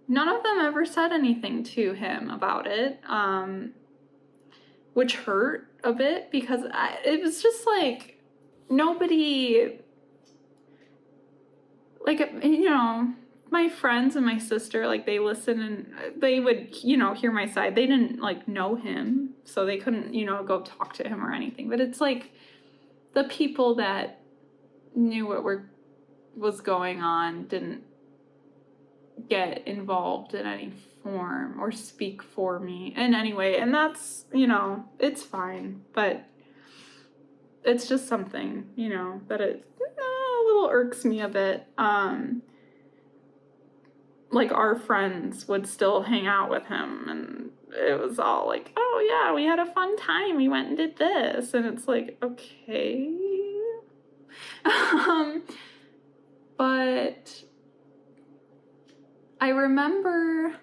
none of them ever said anything to him about it, which hurt a bit because it was just like nobody, like, you know, my friends and my sister, like, they listen and they would, you know, hear my side. They didn't, like, know him, so they couldn't, you know, go talk to him or anything. But it's like the people that knew what was going on didn't get involved in any form or speak for me in any way. And that's, you know, it's fine, but it's just something, you know, that it a little irks me a bit. Like, our friends would still hang out with him, and it was all like, oh yeah, we had a fun time, we went and did this, and it's like, okay. But I remember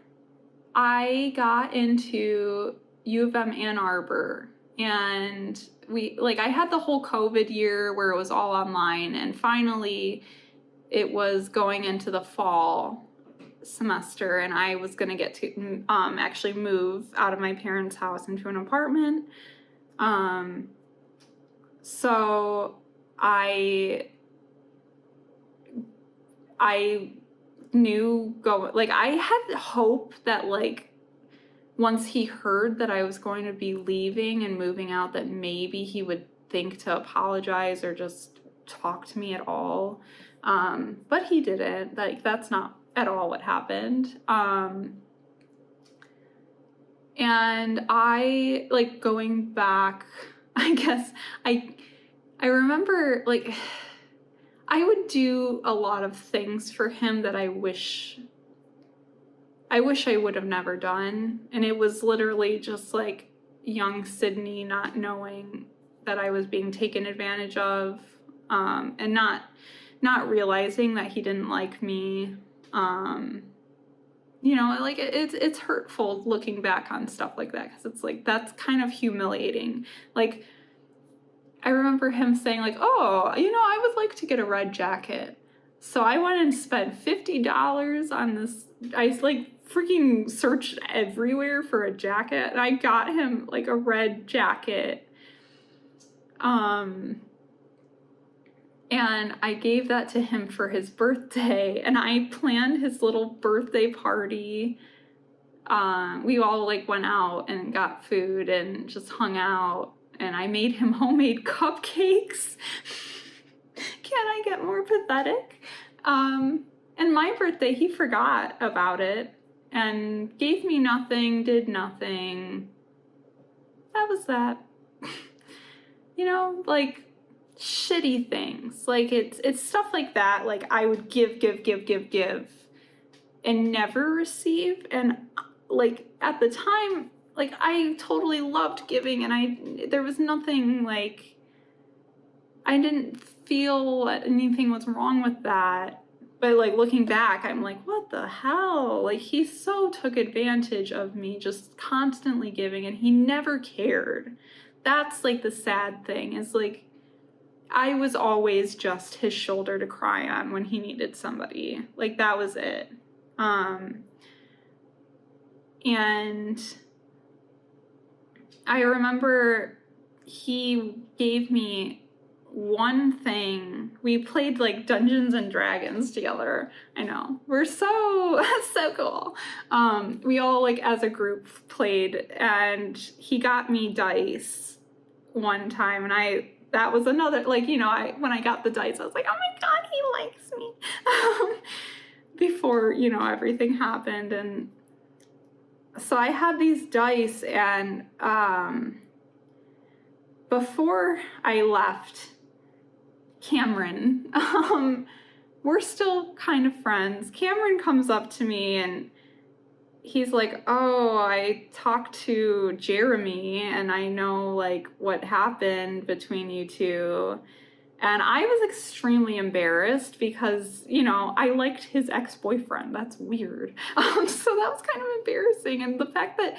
I got into U of M Ann Arbor, and I had the whole COVID year where it was all online, and finally it was going into the fall semester, and I was going to get to actually move out of my parents' house into an apartment. So I knew I had hope that, like, once he heard that I was going to be leaving and moving out, that maybe he would think to apologize or just talk to me at all. But he didn't. Like, that's not at all what happened. And I, like, going back, I guess I remember, like, I would do a lot of things for him that I wish I would have never done. And it was literally just, like, young Sydney not knowing that I was being taken advantage of, and not realizing that he didn't like me. You know, like, it's hurtful looking back on stuff like that, because it's like, that's kind of humiliating. Like, I remember him saying, like, oh, you know, I would like to get a red jacket. So I went and spent $50 on this. I, like, freaking searched everywhere for a jacket, and I got him, like, a red jacket. And I gave that to him for his birthday, and I planned his little birthday party. We all, like, went out and got food and just hung out, and I made him homemade cupcakes. Can I get more pathetic? And my birthday, he forgot about it and gave me nothing, did nothing. That was that. You know, like, shitty things. Like, it's stuff like that. Like, I would give and never receive. And, like, at the time, like, I totally loved giving, and there was nothing, like, I didn't feel anything was wrong with that. But like looking back, I'm like, what the hell? Like he so took advantage of me, just constantly giving, and he never cared. That's like the sad thing, is like I was always just his shoulder to cry on when he needed somebody. Like that was it. And I remember he gave me one thing. We played like Dungeons and Dragons together. I know, we're so cool. We all like as a group played, and he got me dice one time, and that was another, like, you know, when I got the dice, I was like, oh my god, he likes me. Before, you know, everything happened. And so I had these dice, and before I left, Cameron, we're still kind of friends. Cameron comes up to me and he's like, oh, I talked to Jeremy and I know like what happened between you two. And I was extremely embarrassed because, you know, I liked his ex-boyfriend. That's weird. So that was kind of embarrassing. And the fact that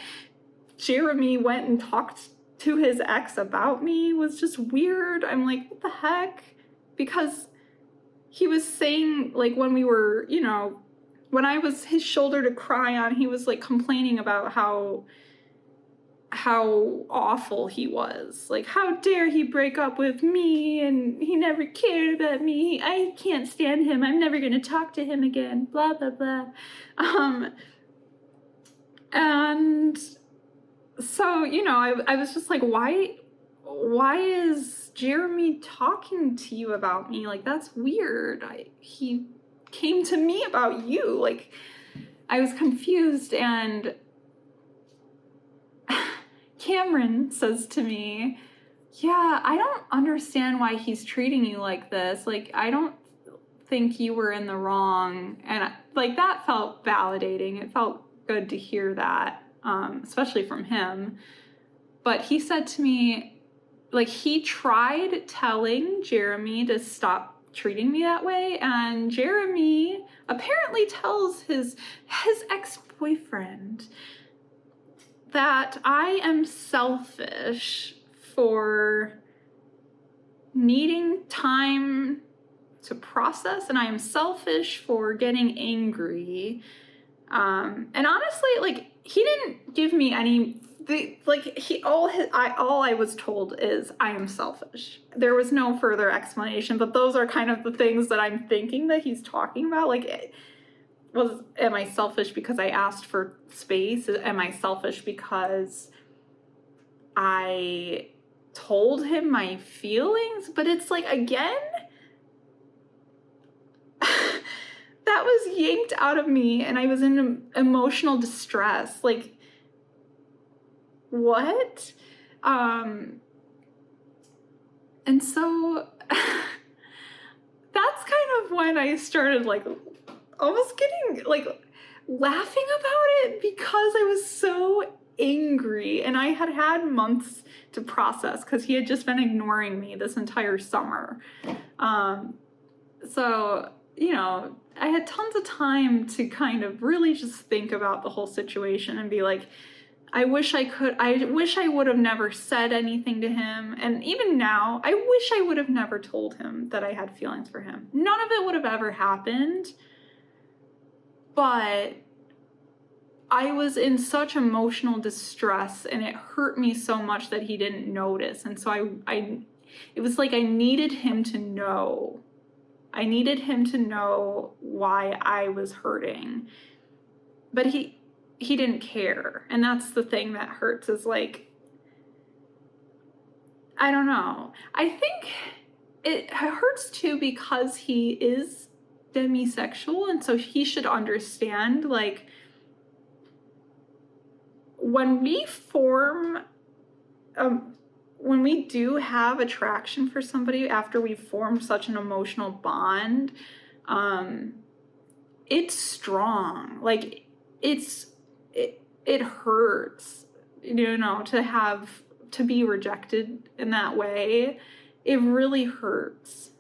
Jeremy went and talked to his ex about me was just weird. I'm like, what the heck? Because he was saying, like, when we were, you know, when I was his shoulder to cry on, he was like complaining about how awful he was. Like, how dare he break up with me, and he never cared about me. I can't stand him. I'm never going to talk to him again. Blah, blah, blah. And so, you know, I was just like, why is Jeremy talking to you about me? Like, that's weird. He came to me about you. Like, I was confused, and Cameron says to me, yeah, I don't understand why he's treating you like this. Like, I don't think you were in the wrong. And like, that felt validating. It felt good to hear that, especially from him. But he said to me, like, he tried telling Jeremy to stop treating me that way, and Jeremy apparently tells his ex-boyfriend that I am selfish for needing time to process, and I am selfish for getting angry. And honestly, like, he didn't give me any, all I was told is I am selfish. There was no further explanation, but those are kind of the things that I'm thinking that he's talking about. Like, am I selfish because I asked for space? Am I selfish because I told him my feelings? But it's like, again, that was yanked out of me, and I was in emotional distress. Like, what? And so that's kind of when I started, like, almost getting, like, laughing about it, because I was so angry, and I had months to process because he had just been ignoring me this entire summer. So, you know, I had tons of time to kind of really just think about the whole situation and be like, I wish I would have never said anything to him. And even now, I wish I would have never told him that I had feelings for him. None of it would have ever happened. But I was in such emotional distress, and it hurt me so much that he didn't notice. And so it was like I needed him to know. I needed him to know why I was hurting. But he didn't care. And that's the thing that hurts, is like, I don't know. I think it hurts too because he is demisexual, and so he should understand, like, when we when we do have attraction for somebody after we've formed such an emotional bond, it's strong. Like, it hurts, you know, to be rejected in that way. It really hurts.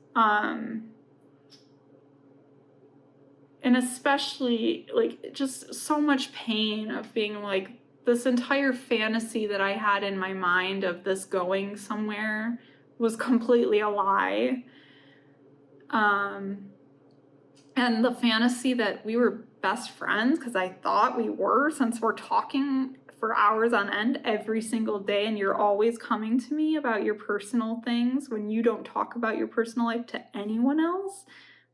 And especially, like, just so much pain of being like, this entire fantasy that I had in my mind of this going somewhere was completely a lie. And the fantasy that we were best friends, because I thought we were, since we're talking for hours on end every single day, and you're always coming to me about your personal things when you don't talk about your personal life to anyone else.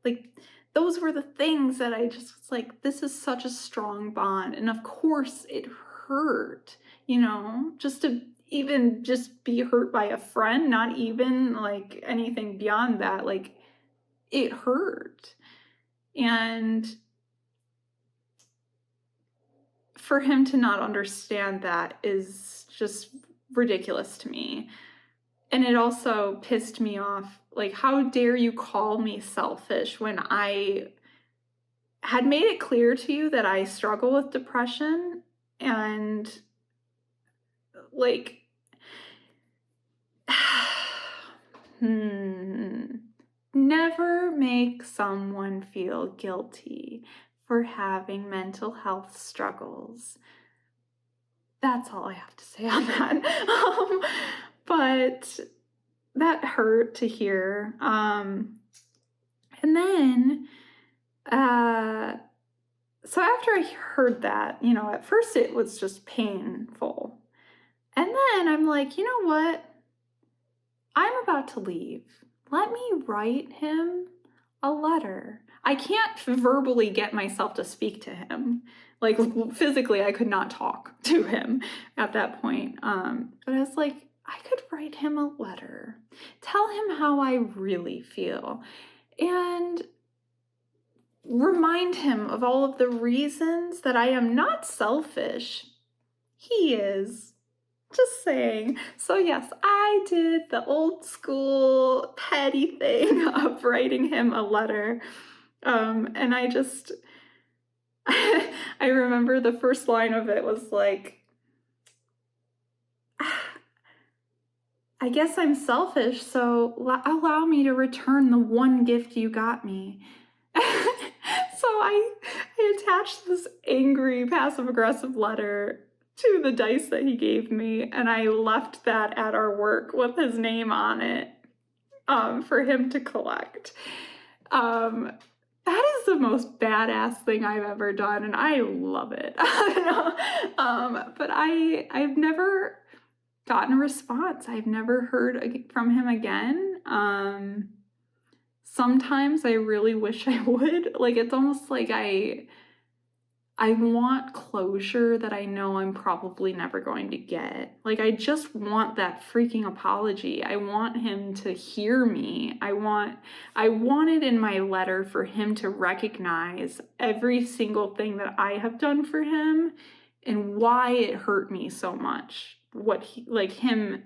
Like, those were the things that I just was like, this is such a strong bond. And of course it hurt, you know, just to even just be hurt by a friend, not even like anything beyond that. Like, it hurt. And for him to not understand that is just ridiculous to me. And it also pissed me off. Like, how dare you call me selfish when I had made it clear to you that I struggle with depression, and like, never make someone feel guilty for having mental health struggles. That's all I have to say on that. But that hurt to hear. And then, so after I heard that, you know, at first it was just painful. And then I'm like, you know what? I'm about to leave. Let me write him a letter. I can't verbally get myself to speak to him. Like, physically, I could not talk to him at that point. But I was like, I could write him a letter, tell him how I really feel, and remind him of all of the reasons that I am not selfish. He is. Just saying. So yes, I did the old school petty thing of writing him a letter. And I just, I remember the first line of it was like, I guess I'm selfish, so allow me to return the one gift you got me. So I attached this angry, passive-aggressive letter to the dice that he gave me, and I left that at our work with his name on it for him to collect. That is the most badass thing I've ever done, and I love it. But I've never gotten a response. I've never heard from him again. Sometimes I really wish I would. Like, it's almost like I want closure that I know I'm probably never going to get. Like, I just want that freaking apology. I want him to hear me. I wanted in my letter for him to recognize every single thing that I have done for him and why it hurt me so much. Him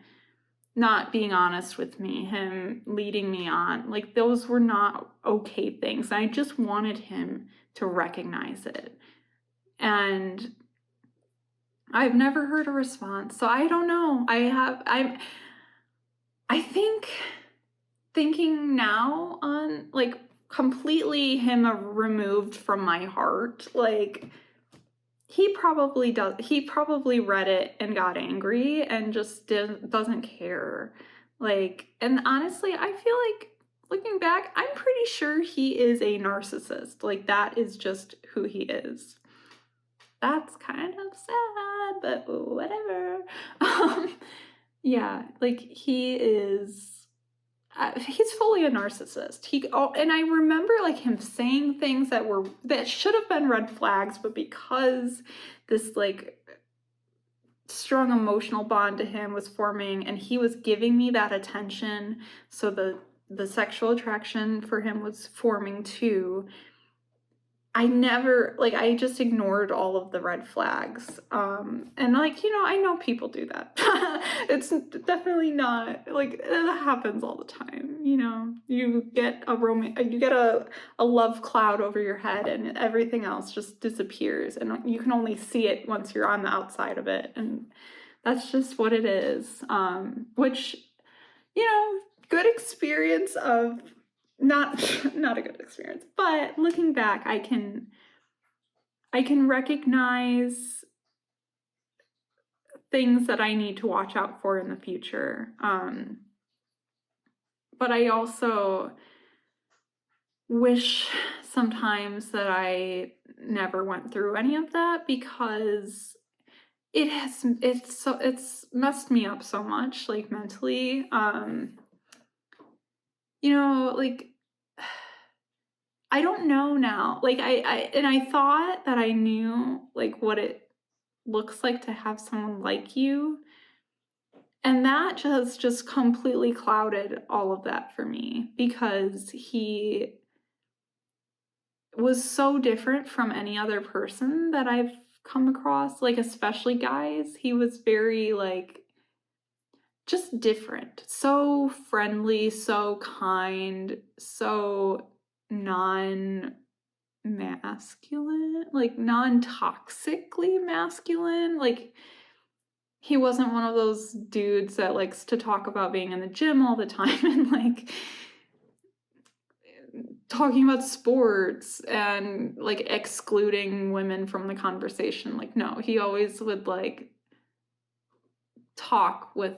not being honest with me, him leading me on, like, those were not okay things. I just wanted him to recognize it. And I've never heard a response. So I don't know. I think thinking now on, like, completely him removed from my heart, like, he probably read it and got angry and just doesn't care. Like, and honestly, I feel like, looking back, I'm pretty sure he is a narcissist. Like, that is just who he is. That's kind of sad, but whatever. Yeah, like, he is, he's fully a narcissist. And I remember, like, him saying things that should have been red flags, but because this, like, strong emotional bond to him was forming, and he was giving me that attention, so the sexual attraction for him was forming too. I just ignored all of the red flags. And, like, you know, I know people do that. It's definitely not, like, it happens all the time, you know. You get a love cloud over your head, and everything else just disappears, and you can only see it once you're on the outside of it, and that's just what it is. Which, you know, good experience of not not a good experience. But looking back, I can recognize things that I need to watch out for in the future. But I also wish sometimes that I never went through any of that, because it's messed me up so much, like, mentally. Like, I don't know now. Like, I thought that I knew, like, what it looks like to have someone like you, and that just completely clouded all of that for me, because he was so different from any other person that I've come across, like, especially guys. He was very, like, just different. So friendly, so kind, so non-masculine, like, non-toxically masculine. Like, he wasn't one of those dudes that likes to talk about being in the gym all the time and, like, talking about sports and, like, excluding women from the conversation. Like, no, he always would, like, talk with,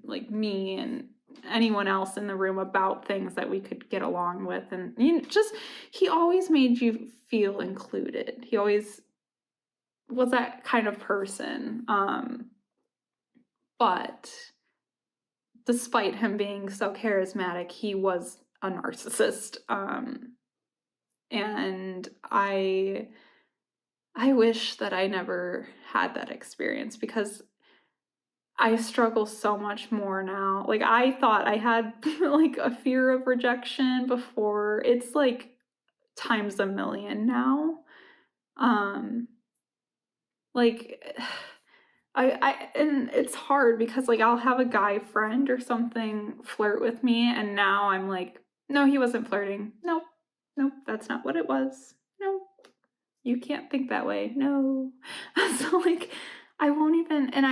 like, me and anyone else in the room about things that we could get along with. And he always made you feel included. He always was that kind of person. But despite him being so charismatic, he was a narcissist. And I wish that I never had that experience, because I struggle so much more now. Like, I thought I had like a fear of rejection before. It's like times a million now. Like, and it's hard because, like, I'll have a guy friend or something flirt with me, and now I'm like, no, he wasn't flirting. Nope. Nope, that's not what it was. Nope. You can't think that way. No. So, like, I won't even, and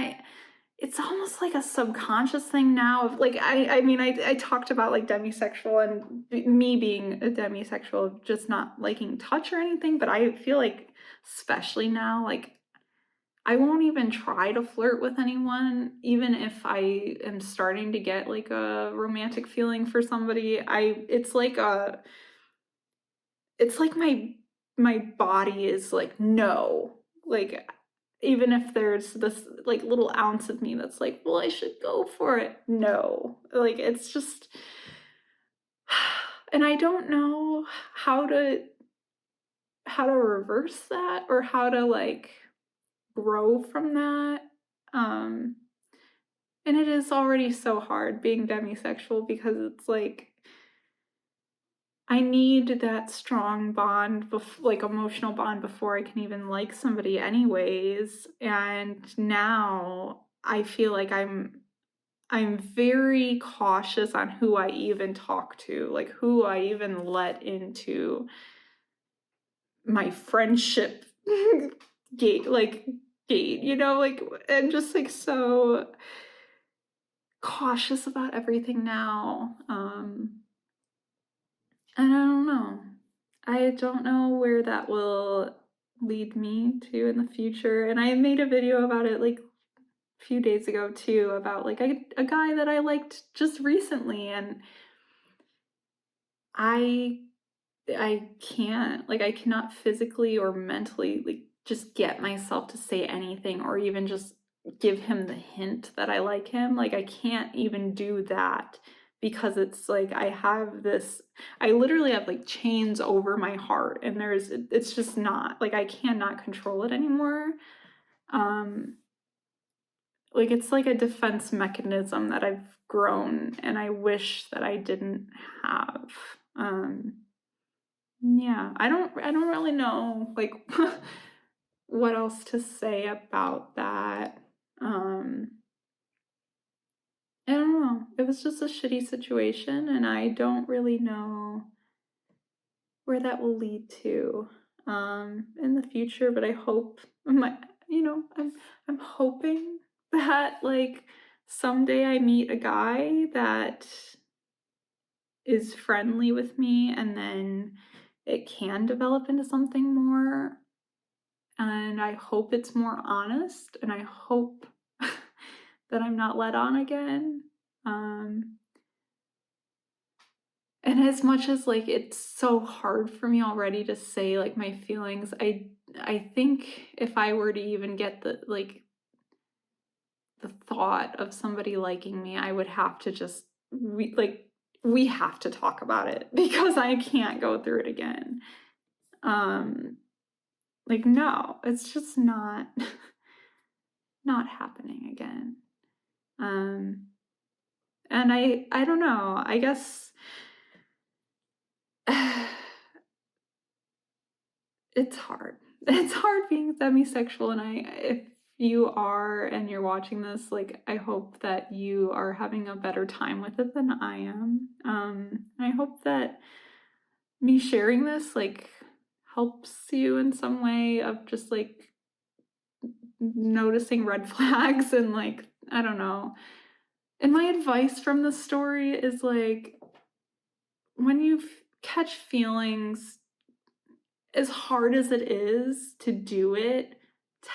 it's almost like a subconscious thing now of, like, I mean, I talked about, like, demisexual and me being a demisexual, just not liking touch or anything, but I feel like, especially now, like, I won't even try to flirt with anyone, even if I am starting to get, like, a romantic feeling for somebody. It's like my body is like, no. Like, even if there's this, like, little ounce of me that's like, well, I should go for it. No. Like, it's just, and I don't know how to reverse that, or how to, like, grow from that. And it is already so hard being demisexual, because it's like, I need that strong bond, like, emotional bond, before I can even like somebody anyways. And now I feel like I'm very cautious on who I even talk to, like, who I even let into my friendship gate, like, and just, like, so cautious about everything now. And I don't know where that will lead me to in the future. And I made a video about it, like, a few days ago too, about, like, a guy that I liked just recently, and I can't, like, I cannot physically or mentally, like, just get myself to say anything, or even just give him the hint that I like him. Like, I can't even do that, because it's like I literally have, like, chains over my heart, and it's just not, like, I cannot control it anymore. Like, it's like a defense mechanism that I've grown, and I wish that I didn't have. Yeah, I don't really know, like, what else to say about that. I don't know. It was just a shitty situation, and I don't really know where that will lead to in the future, but I hope I'm hoping that, like, someday I meet a guy that is friendly with me, and then it can develop into something more. And I hope it's more honest, and I hope that I'm not led on again. And as much as like it's so hard for me already to say like my feelings, I think if I were to even get the thought of somebody liking me, I would have to just we have to talk about it because I can't go through it again. Like no, it's just not not happening again. And I don't know. I guess it's hard. It's hard being demisexual, and if you are and you're watching this, like I hope that you are having a better time with it than I am. I hope that me sharing this like helps you in some way of just like noticing red flags and like I don't know. And my advice from this story is like when you catch feelings, as hard as it is to do it,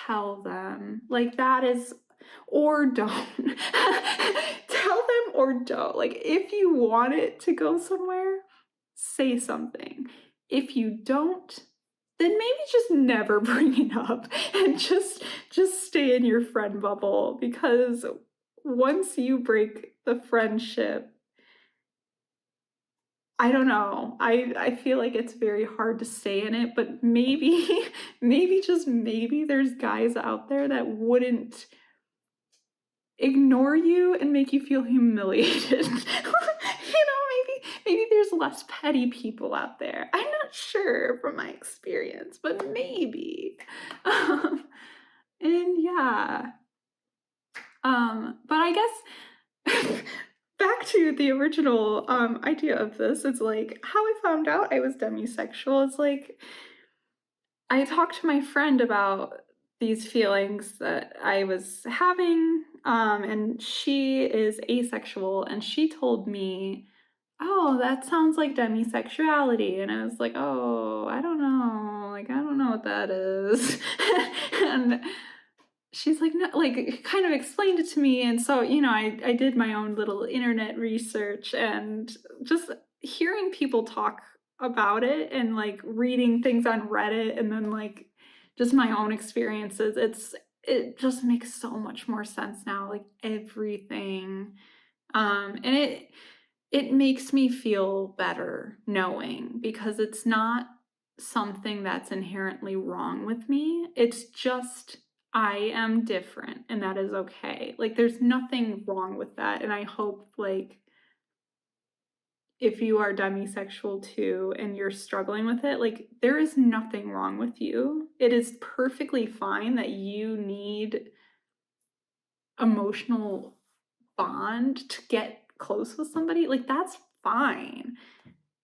tell them. Like that is, or don't. Tell them or don't. Like if you want it to go somewhere, say something. If you don't, then maybe just never bring it up and just stay in your friend bubble, because once you break the friendship, I don't know. I feel like it's very hard to stay in it, but maybe, maybe just maybe there's guys out there that wouldn't ignore you and make you feel humiliated. Maybe there's less petty people out there. I'm not sure from my experience, but maybe. And yeah. But I guess back to the original idea of this, it's like how I found out I was demisexual. It's like I talked to my friend about these feelings that I was having, and she is asexual, and she told me, "Oh, that sounds like demisexuality," and I was like, "Oh, I don't know, like I don't know what that is," and she's like, no, like kind of explained it to me. And so, I did my own little internet research, and just hearing people talk about it and like reading things on Reddit and then like just my own experiences, it just makes so much more sense now, like everything. And it makes me feel better knowing, because it's not something that's inherently wrong with me. It's just I am different, and that is okay. Like there's nothing wrong with that. And I hope like if you are demisexual too and you're struggling with it, like there is nothing wrong with you. It is perfectly fine that you need emotional bond to get close with somebody. Like that's fine.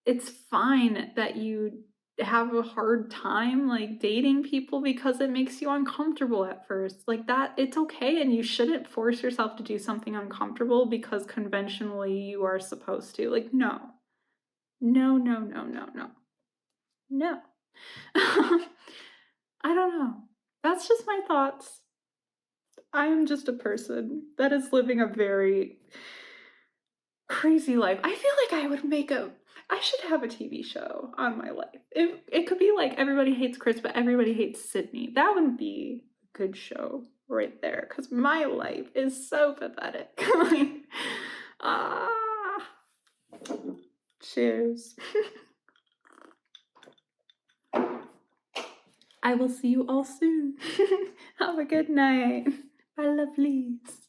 It's fine that you have a hard time like dating people because it makes you uncomfortable at first. Like that, it's okay, and you shouldn't force yourself to do something uncomfortable because conventionally you are supposed to. Like no. No, no, no, no, no. No. I don't know. That's just my thoughts. I am just a person that is living a very crazy life. I feel like I should have a TV show on my life. It could be like Everybody Hates Chris, but Everybody Hates Sydney. That would be a good show right there, because my life is so pathetic. Ah, cheers. I will see you all soon. Have a good night. Bye, lovelies.